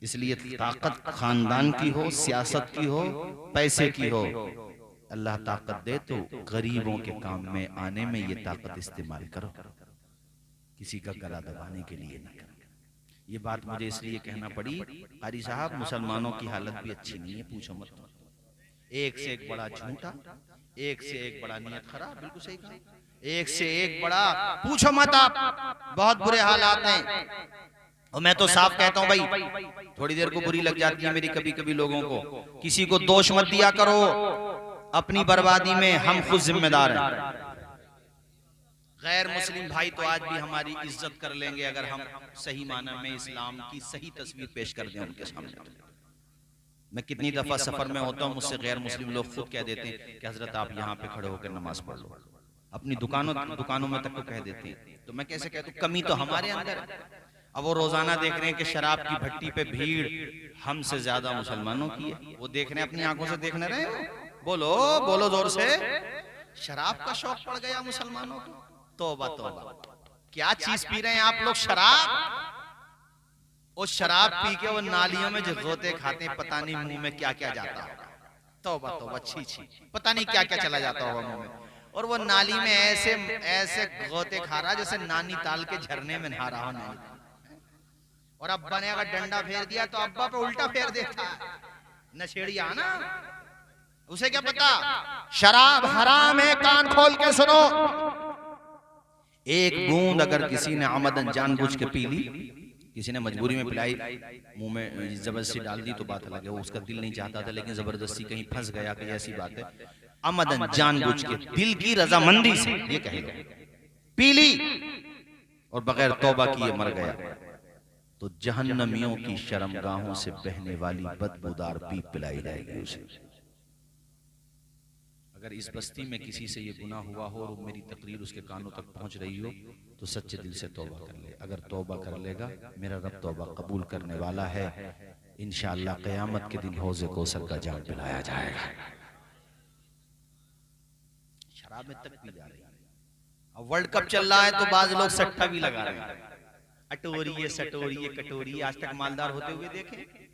Speaker 2: इसलिए ताकत खानदान की हो, सियासत की हो, पैसे की हो, अल्लाह ताकत दे तो गरीबों के काम में आने में ये ताकत इस्तेमाल करो, किसी का गला दबाने के लिए न करो। ये बात मुझे इसलिए कहना पड़ी, कारी साहब मुसलमानों की हालत भी अच्छी नहीं है, पूछो मत। एक से एक बड़ा झूठा, एक से एक बड़ा नियत खराब, बिल्कुल सही कहा, एक से एक बड़ा, पूछो मत आप, बहुत बुरे हालात हैं। और मैं तो साफ कहता हूं भाई, थोड़ी देर को बुरी लग जाती है मेरी कभी कभी लोगों को, किसी को दोष मत दिया करो, अपनी बर्बादी में हम खुद जिम्मेदार हैं। गैर मुस्लिम भाई तो आज भी हमारी इज्जत कर लेंगे अगर हम सही माना में इस्लाम की सही तस्वीर पेश कर दें उनके सामने। मैं कितनी दफा सफर में होता हूँ, मुझसे गैर मुस्लिम लोग खुद कह देते हैं कि हजरत आप यहाँ पे खड़े होकर नमाज पढ़ लो, अपनी दुकानों में तक को कह देते हैं। तो मैं कैसे कहता हूँ, कमी तो हमारे अंदर है। अब वो रोजाना देख रहे हैं कि शराब की भट्टी पे भीड़ हमसे ज्यादा मुसलमानों की है, वो देख रहे हैं, अपनी आंखों से देखने रहे हैं। बोलो बोलो जोर से, शराब का शौक पड़ गया मुसलमानों को। तौबा तौबा, क्या चीज पी रहे हैं आप लोग? शराब। वो शराब पी के वो नालियों में जो गोते खाते हैं, पता नहीं मुंह में क्या क्या जाता होगा। तौबा तौबा, छी छी, पता नहीं क्या क्या चला जाता होगा मुंह में। और वो नाली में ऐसे ऐसे गोते खा रहा जैसे नानी ताल के झरने में नहा रहा हो। नहीं, और अब्बा ने अगर डंडा फेर दिया तो अब्बा पे उल्टा फेर देता है। नशेड़िया ना, उसे क्या पता शराब हराम है। कान खोल के सुनो, एक बूंद अगर किसी ने आमदन जानबूझ के पी ली, किसी ने मजबूरी में पिलाई, मुंह में जबरदस्ती डाल दी तो बात अलग है, वो उसका दिल नहीं चाहता था लेकिन जबरदस्ती कहीं फंस गया, कहीं ऐसी बात है। आमदन जानबूझ के दिल की रजामंदी से ये कह लो पी ली और बगैर तौबा किए मर गया, तो जहन्नमियों की शर्मगाहों से बहने वाली बदबूदार पीप पिलाई जाएगी उसे। अगर इस बस्ती में किसी से ये गुनाह हुआ हो और मेरी तकरीर उसके कानों तक पहुंच रही हो तो सच्चे दिल से तौबा कर ले। अगर तौबा कर लेगा, मेरा रब तौबा कबूल करने वाला है। इंशाअल्लाह क़यामत के दिन हौज़े कौसर का जाम पिलाया जाएगा। शराब में तक पी जा रही है। अब वर्ल्ड कप चल रहा है तो बाज लोग सट्टा भी लगा रहे हैं, अटोरिये सटोरिये कटोरिये। आज तक मालदार होते हुए देखे?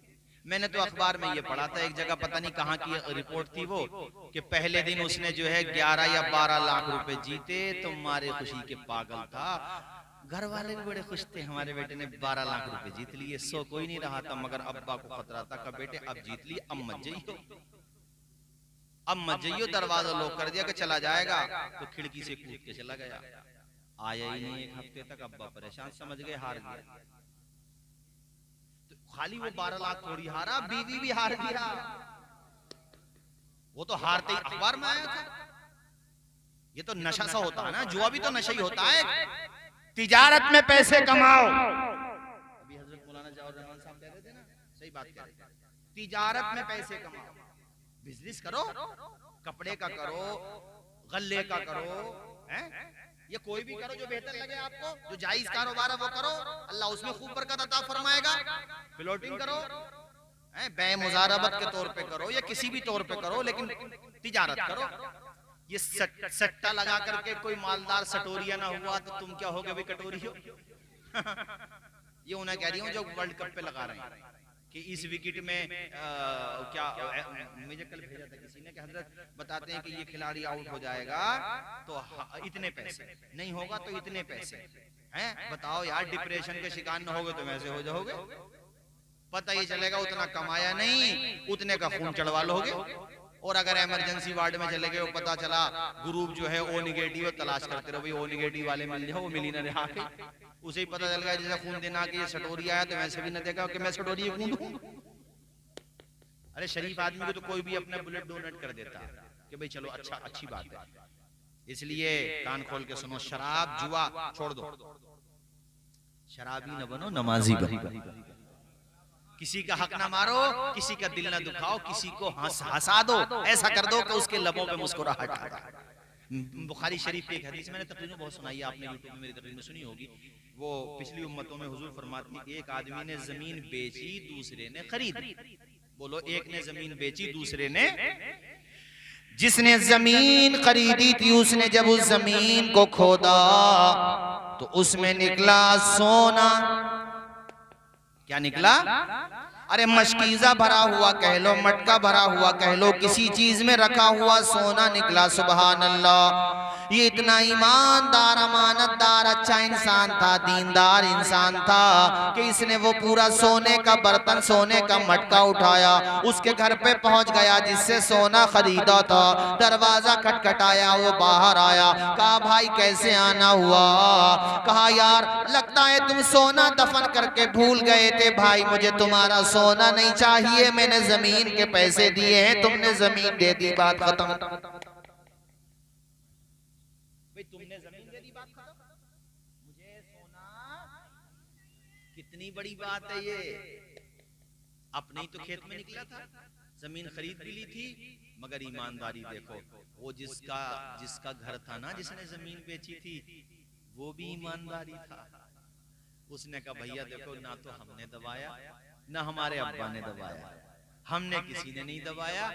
Speaker 2: मैंने तो अखबार में ये पढ़ा था, एक जगह पता नहीं कहाँ की रिपोर्ट थी वो, कि पहले दिन उसने जो है 11 या 12 लाख रुपए जीते तो मारे खुशी के पागल था। घर वाले भी बड़े खुश थे, हमारे बेटे ने 12 लाख रुपए जीत लिए। सो कोई नहीं रहा था, मगर अब्बा को खतरा था कि बेटे अब जीत लिए, अब मत जाइयो, अब मत जाइयो। दरवाजा लॉक कर दिया कि चला जाएगा, तो खिड़की से कूद के चला गया। आया ही नहीं 1 हफ्ते तक। अब्बा परेशान, समझ गए हार गया। तो खाली वो 12 लाख थोड़ी हारा, बीवी भी हार गया। वो तो हारते ही अखबार में आया था। ये तो नशा सा होता है ना, जुआ भी तो नशा ही होता है। तिजारत में पैसे कमाओ, अभी हजरत मौलाना जावर रहमान साहब कह रहे थे ना, सही बात कह रहे थे। तिजारत में पैसे कमाओ, बिजनेस करो, कपड़े का करो, गल्ले का करो, हैं? ये कोई भी करो जो बेहतर लगे आपको, जो जायज कारोबार है वो करो, अल्लाह उसमें खूब बरकत अता फरमाएगा। प्लॉटिंग करो, बे मुजारबत के तौर पे करो या किसी भी तौर पे करो, लेकिन तिजारत करो। ये सट्टा लगा करके कोई मालदार सटोरिया ना हुआ तो तुम क्या होगे, भी कटोरी हो। ये उन्हें कह रही हूँ जो वर्ल्ड कप पे लगा रहे हैं कि इस विकेट में क्या, मुझे कल भेजा था किसी ने कि हजरत बताते हैं कि ये खिलाड़ी आउट हो जाएगा तो इतने पैसे, नहीं होगा तो इतने पैसे हैं। बताओ यार, डिप्रेशन के शिकार न होगे तो वैसे हो जाओगे। पता ही चलेगा उतना कमाया नहीं, उतने का खून चढ़वा लोगे। और अगर इमरजेंसी वार्ड में चले गए, पता चला ग्रुप जो है ओ नेगेटिव, तलाश करते रहो भाई ओ नेगेटिव वाले मिल जाओ, वो मिली ना रहा के, उसे ही पता चल गया जैसे खून देना कि ये सटोरी आया तो वैसे भी न देगा कि मैं सटोरी खून दूं। अरे शरीफ आदमी को तो कोई भी अपना बुलेट डोनेट कर देता कि भाई चलो अच्छा, अच्छी बात है। इसलिए कान खोल के सुनो, शराब जुआ छोड़ दो, शराबी न बनो, नमाजी बनो। किसी का हक ना मारो, किसी का दिल ना दुखाओ, किसी को हंसा दो, ऐसा कर दो कि उसके लबों पे मुस्कुराहट आ जाए। बुखारी शरीफ की एक हदीस मैंने तकरीर में बहुत सुनाई, आपने यूट्यूब में मेरी तकरीर में सुनी होगी। वो पिछली उम्मतों में हुजूर फरमाते हैं, एक आदमी ने जमीन बेची, दूसरे ने खरीदी। बोलो, एक ने जमीन बेची, दूसरे ने।
Speaker 1: जिसने जमीन खरीदी थी उसने जब उस जमीन को खोदा तो उसमें निकला सोना।
Speaker 2: क्या निकला?
Speaker 1: अरे मशकीजा भरा हुआ कह लो, मटका भरा हुआ कह लो, किसी चीज में रखा हुआ सोना निकला। सुभान अल्लाह। ये इतना ईमानदार, अमानतदार, अच्छा इंसान था, दीनदार इंसान था कि इसने वो पूरा सोने का बर्तन, सोने का मटका उठाया, उसके घर पे पहुंच गया जिससे सोना खरीदा था। दरवाजा खटखटाया, वो बाहर आया, कहा भाई कैसे आना हुआ? कहा यार लगता है तुम सोना दफन करके भूल गए थे। भाई मुझे तुम्हारा सोना नहीं चाहिए, मैंने जमीन के पैसे दिए हैं, तुमने जमीन दे दी, बात खत्म।
Speaker 2: भाई तुमने जमीन दे दी, बात खत्म, मुझे सोना। कितनी बड़ी बात है ये। अपने ही तो खेत में निकला था, जमीन खरीद भी ली थी, मगर ईमानदारी देखो। वो जिसका घर था ना, जिसने जमीन बेची थी, वो भी ईमानदारी था। उसने कहा भैया देखो, ना तो हमने दबाया, ना हमारे अब्बा ने दबाया, हमने किसी ने नहीं दबाया।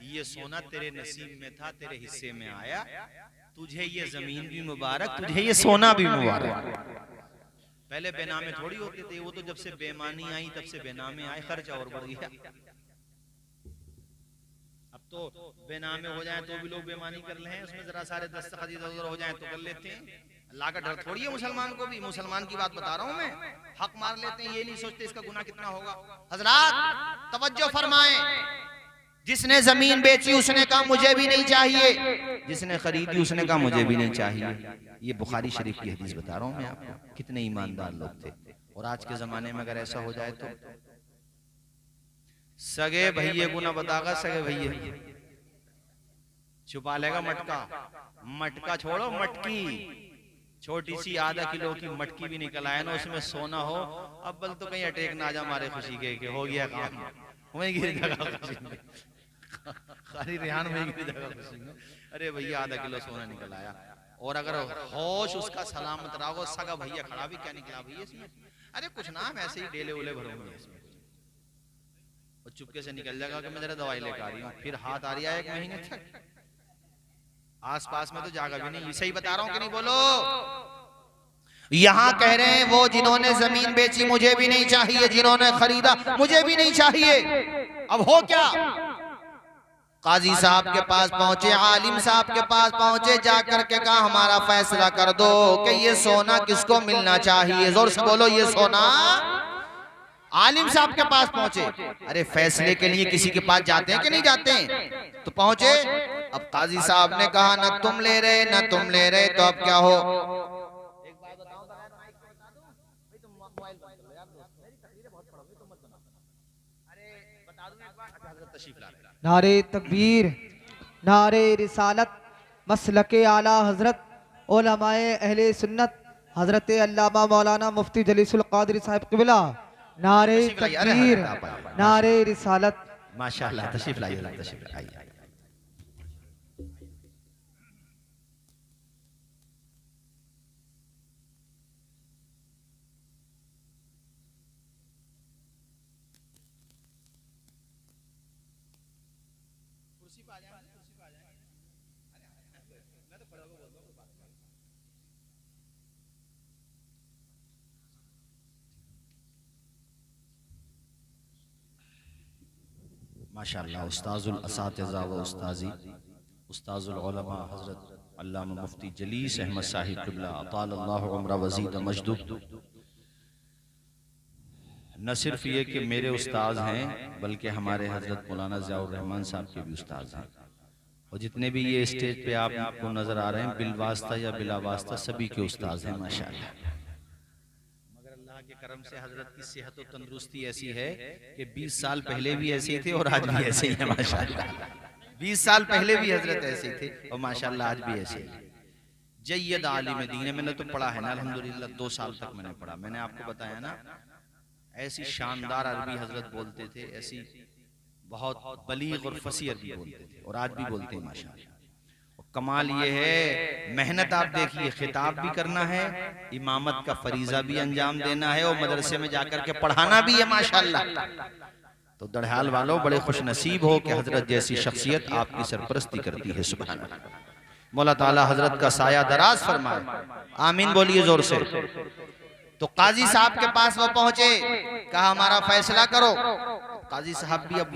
Speaker 2: ये सोना तेरे नसीब में था, तेरे हिस्से में आया। तुझे ये जमीन भी मुबारक, तुझे ये सोना भी मुबारक। पहले बेनामे थोड़ी होते थे, वो तो जब से बेमानी आई तब से बेनामे आए, खर्चा और बढ़ गया। अब तो बेनामे हो जाए तो भी लोग बेमानी कर ले हैं, उसमें जरा सारे दस्तखत इधर उधर हो जाए तो कर लेते हैं। अल्लाह का डर थोड़ी है मुसलमान को भी। मुसलमान की बात बता रहा हूं मैं। हक मार लेते हैं, ये नहीं सोचते इसका गुनाह कितना होगा। हजरात तवज्जो फरमाएं।
Speaker 1: जिसने जमीन बेची उसने कहा मुझे भी नहीं चाहिए, जिसने खरीदी उसने कहा मुझे भी नहीं चाहिए।
Speaker 2: ये बुखारी शरीफ की हदीस बता रहा हूं मैं आपको। कितने ईमानदार लोग थे। और आज के जमाने में अगर ऐसा हो जाए तो सगे भैये को ना बतागा, सगे भैये छुपा लेगा मटका। मटका छोड़ो, मटकी, छोटी सी आधा किलो की मटकी भी निकल आए ना, उसमें सोना हो, अब बल तो कहीं अटैक ना आ जा मारे खुशी के हो गया काम, वहीं गिर जाएगा खुशी में, खाली रेहान वहीं गिर जाएगा खुशी में। अरे भैया आधा किलो सोना निकल आया। और अगर होश उसका सलामत रहो, सगा भैया खड़ा भी, क्या निकला भैया इसमें? अरे कुछ ना, मैं ऐसे ही डेले उले भरूंगा इसमें। और चुपके से निकल जाएगा कि मैं जरा दवाई लेकर आ रही हूँ, फिर हाथ आ रही है 1 महीने तक, आसपास में तो जागा भी नहीं। सही बता रहा हूं कि नहीं? बोलो।
Speaker 1: यहाँ कह रहे हैं वो जिन्होंने जमीन बेची मुझे भी नहीं चाहिए, जिन्होंने खरीदा मुझे भी नहीं चाहिए। अब हो क्या? काजी साहब के पास पहुंचे, आलिम साहब के पास पहुंचे, जाकर के कहा हमारा फैसला कर दो कि ये सोना किसको मिलना चाहिए। जोर से बोलो, ये सोना। आलिम साहब के पास पहुंचे। अरे फैसले के लिए किसी के पास जाते हैं कि नहीं जाते हैं? तो पहुंचे। अब काजी साहब ने कहा ना तुम ले रहे ना तुम ले रहे, तो अब क्या हो?
Speaker 2: एक बात बताऊं, माइक पे बता दूं भाई, तुम मोबाइल बंद कर लो यार दोस्त, मेरी तकरीरें बहुत पढ़ोगे, तुम मत बनाओ। अरे बता दूं एक बात, अच्छा हजरत तशरीफ ला रहे हैं।
Speaker 3: नारे तकबीर, नारे रिसालत, मसलके आला हजरत, उलमाए अहले सुन्नत, हजरत अल्लामा मौलाना मुफ्ती जलीसुल कादरी साहिब क़िबला। नारे तकबीर, नारे रिसालत।
Speaker 2: माशाअल्लाह, तशरीफ लाइए, तशरीफ आइए। माशाअल्लाह, उस्ताजुल असातिज़ा व उस्ताजी उस्ताजुल उलमा हज़रत अल्लामा मुफ्ती जलीस अहमद साहिब क़िबला अतालल्लाहु उम्रा वज़ीद मजदू न सिर्फ ये कि मेरे उस्ताद हैं, बल्कि हमारे हज़रत मौलाना ज़ियाउर रहमान साहब के भी उस्ताद हैं। और जितने भी ये स्टेज पे आपको नज़र आ रहे हैं, बिल वास्ता या बिला वास्ता सभी के उस्ताद हैं माशाअल्लाह। मगर अल्लाह के करम से हजरत की सेहत और तंदुरुस्ती ऐसी है कि 20 साल पहले भी ऐसे ही थे और आज भी ऐसे ही है माशाल्लाह। 20 साल पहले भी हजरत ऐसे ही थे और माशाल्लाह आज भी ऐसे ही। जय्यद आलिम दीन है, मैंने तो पढ़ा है ना अल्हम्दुलिल्लाह, 2 साल तक मैंने पढ़ा। मैंने आपको बताया ना, ऐसी शानदार अरबी हजरत बोलते थे, ऐसी बहुत बलीग और फसी अरबी बोलते थे और आज भी बोलते हैं माशाल्लाह। कमाल ये है, मेहनत आप देखिए, खिताब भी करना है, इमामत का फरीजा भी अंजाम देना है और मदरसे में जाकर के पढ़ाना भी है माशाल्लाह। तो दड़हाल वालों बड़े खुश नसीब हो कि हजरत जैसी शख्सियत आपकी सरपरस्ती करती है। सुभान अल्लाह। मौला ताला हजरत का साया दराज फरमाए, आमीन बोलिए जोर से। तो काजी साहब के पास वो पहुंचे, कहा हमारा फैसला करो। काजी साहब भी अब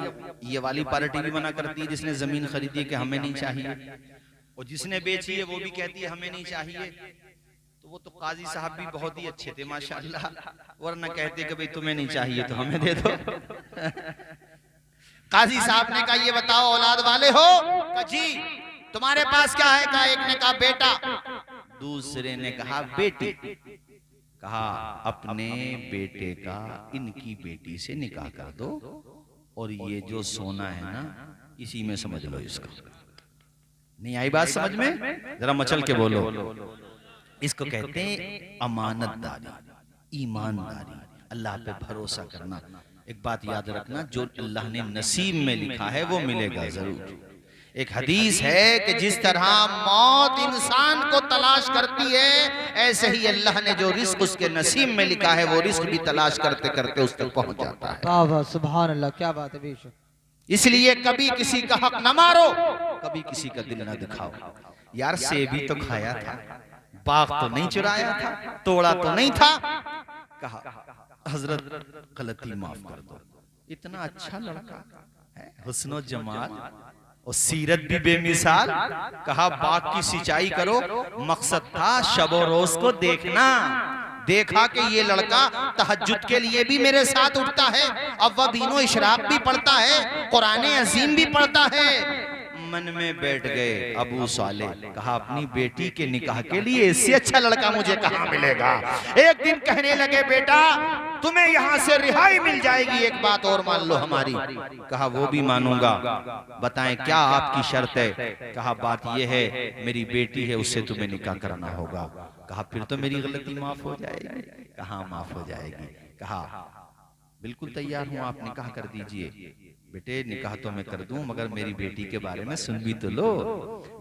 Speaker 2: ये वाली पार्टी भी मना करती है, जिसने जमीन खरीदी है कि हमें नहीं चाहिए, और जिसने बेची है वो भी कहती है हमें नहीं चाहिए। तो वो तो काजी साहब भी बहुत ही अच्छे थे माशाल्लाह, वरना कहते कि भाई तुम्हें नहीं चाहिए तो हमें दे दो। काजी साहब ने कहा ये बताओ औलाद वाले हो? कहा जी। तुम्हारे पास क्या है? कहा एक ने कहा बेटा, दूसरे ने कहा बेटी। कहा अपने बेटे का इनकी बेटी से निकाह कर दो और ये जो सोना है ना इसी में समझ लो इसको। नहीं आई बात समझ में? जरा मचल के बोलो। इसको कहते हैं अमानतदारी, ईमानदारी, अल्लाह पे भरोसा करना। एक बात याद रखना, जो अल्लाह ने नसीब में लिखा है वो मिलेगा जरूर। एक हदीस है कि जिस तरह मौत इंसान को तलाश करती है, ऐसे ही अल्लाह ने जो रिस्क उसके नसीब में लिखा है वो रिस्क भी तलाश करते करते उस तक पहुंच जाता है।
Speaker 3: वाह वाह सुभान अल्लाह, क्या बात है बेशक।
Speaker 1: इसलिए कभी किसी का हक न मारो, कभी किसी का दिल न दिखाओ। यार सेब भी तो खाया था, बाग तो नहीं चुराया था, तोड़ा तो नहीं था। कहा हजरत गलती माफ कर दो, इतना अच्छा लड़का है, हुस्नो जमाल और सीरत भी बेमिसाल। कहा बाग की सिंचाई करो, मकसद था शबो रोज को देखना। देखा कि ये लड़का तहज्जुद के लिए भी मेरे साथ उठता है, अव्वाबीनो इशराक भी पढ़ता है, कुरान अजीम भी पढ़ता है। मन में बैठ गए अबू साले, कहा अपनी बेटी के निकाह के लिए इससे अच्छा लड़का मुझे कहां मिलेगा। एक दिन कहने लगे बेटा तुम्हें यहां से रिहाई मिल जाएगी, एक बात और मान लो हमारी। कहा वो भी मानूंगा, बताएं क्या आपकी शर्त है? कहा बात ये है मेरी बेटी है उससे तुम्हें निकाह करना होगा। कहा फिर तो मेरी गलती माफ हो जाएगी। कहा माफ हो जाएगी। कहा बिल्कुल तैयार हूं, आप निकाह कर दीजिए। बेटे निकाह तो मैं कर दूं, मगर मेरी बेटी के बारे में सुन भी तो लो।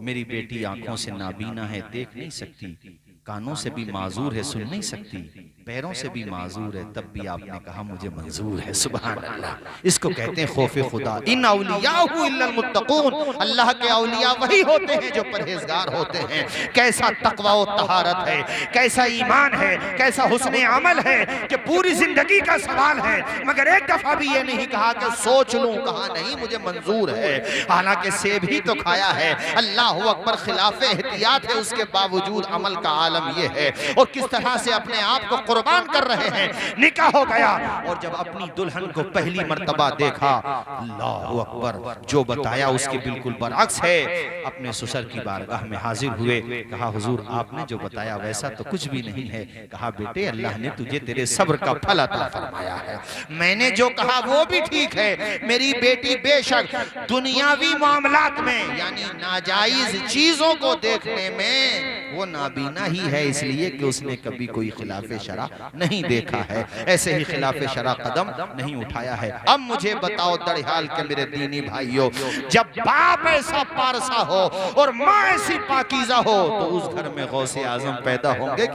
Speaker 1: मेरी बेटी आंखों से नाबीना है, देख नहीं सकती, कानों से भी माजूर है, सुन नहीं सकती, पैरों से भी माजूर है, तब भी आपने कहा मुझे मंजूर है। सुभान अल्लाह। इसको कहते हैं खौफे खुदा। इन औलियाहु इल्लल मुत्तकून, अल्लाह के औलिया वही होते हैं जो परहेजगार होते हैं। कैसा तकवा और तहारत है, कैसा ईमान है, कैसा हुस्न अमल है कि पूरी जिंदगी का सवाल है, मगर एक दफा भी ये नहीं कहा कि सोच लूं। कहा नहीं मुझे मंजूर है, हालांकि सेब ही तो खाया है। अल्लाह अकबर, खिलाफे एहतियात है, उसके बावजूद अमल का आलम ये है। और किस तरह से अपने आप को कुर्बान कर रहे हैं। निकाह हो गया और जब अपनी दुल्हन को पहली मर्तबा देखा, अल्लाह अकबर, जो बताया उसके बिल्कुल बरअक्स है। अपने ससुर की बारगाह में हाजिर हुए, कहा हुजूर आपने जो बताया वैसा तो कुछ भी नहीं है। कहा बेटे अल्लाह ने तुझे तेरे सब्र का फल अता फरमाया है, मैंने जो कहा वो भी ठीक है। मेरी बेटी बेशक दुनियावी मामलात में यानी नाजायज चीजों को देखने में वो नाबीना ही है, इसलिए कि उसने कभी कोई खिलाफे शरा नहीं देखा है, ऐसे ही खिलाफे शरा कदम नहीं उठाया है। अब मुझे बताओ दरहाल के मेरे दीनी भाइयों, जब बाप ऐसा पारसा हो और माँ ऐसी पाकीज़ा हो तो उस घर में गौसे आजम पैदा होंगे?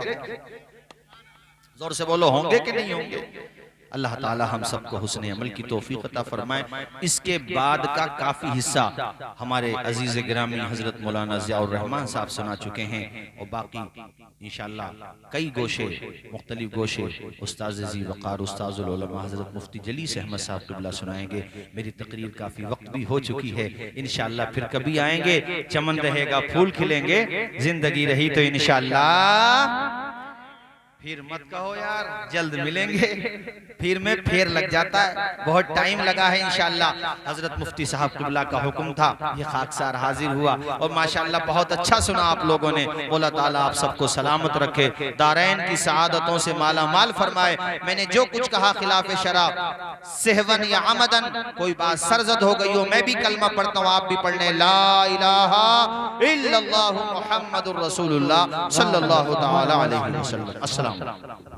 Speaker 1: जोर से बोलो, होंगे कि नहीं होंगे? अल्लाह ताला हम सबको हुस्न अमल की तौफीक अता फरमाए। इसके बाद का काफ़ी हिस्सा हमारे अजीज़ गिरामी हज़रत मौलाना ज़ियाउर रहमान साहब सुना चुके हैं और बाकी इंशाअल्लाह कई गोशे मुख्तलिफ गोशे उस्ताज़ ज़ी वक़ार उस्ताज़ुल उलमा हज़रत मुफ्ती जलीस अहमद साहब क़िबला सुनाएंगे। मेरी तकरीर काफ़ी वक्त भी हो चुकी है, इंशाअल्लाह फिर कभी आएंगे, चमन रहेगा, फूल खिलेंगे, ज़िंदगी रही तो इंशाअल्लाह फिर मत कहो यार, जल्द मिलेंगे।
Speaker 2: फिर में फेर लग जाता है, बहुत टाइम लगा है इंशाअल्लाह। हजरत मुफ्ती साहब किबला का हुक्म था, ये खाकसार हाजिर हुआ और माशाअल्लाह बहुत अच्छा सुना आप लोगों ने। मौला ताला आप सबको सलामत रखे, दारैन की सआदतों से माला माल फरमाए। मैंने जो कुछ कहा खिलाफ शराब सेहवन या अमदन कोई बात सरजद हो गई हो, मैं भी कलमा पढ़ता हूँ, आप भी पढ़ लें, ला इलाहा इल्लल्लाहु मुहम्मदुर रसूलुल्लाह सल्लल्लाहु तआला अलैहि वसल्लम। अस्सलाम।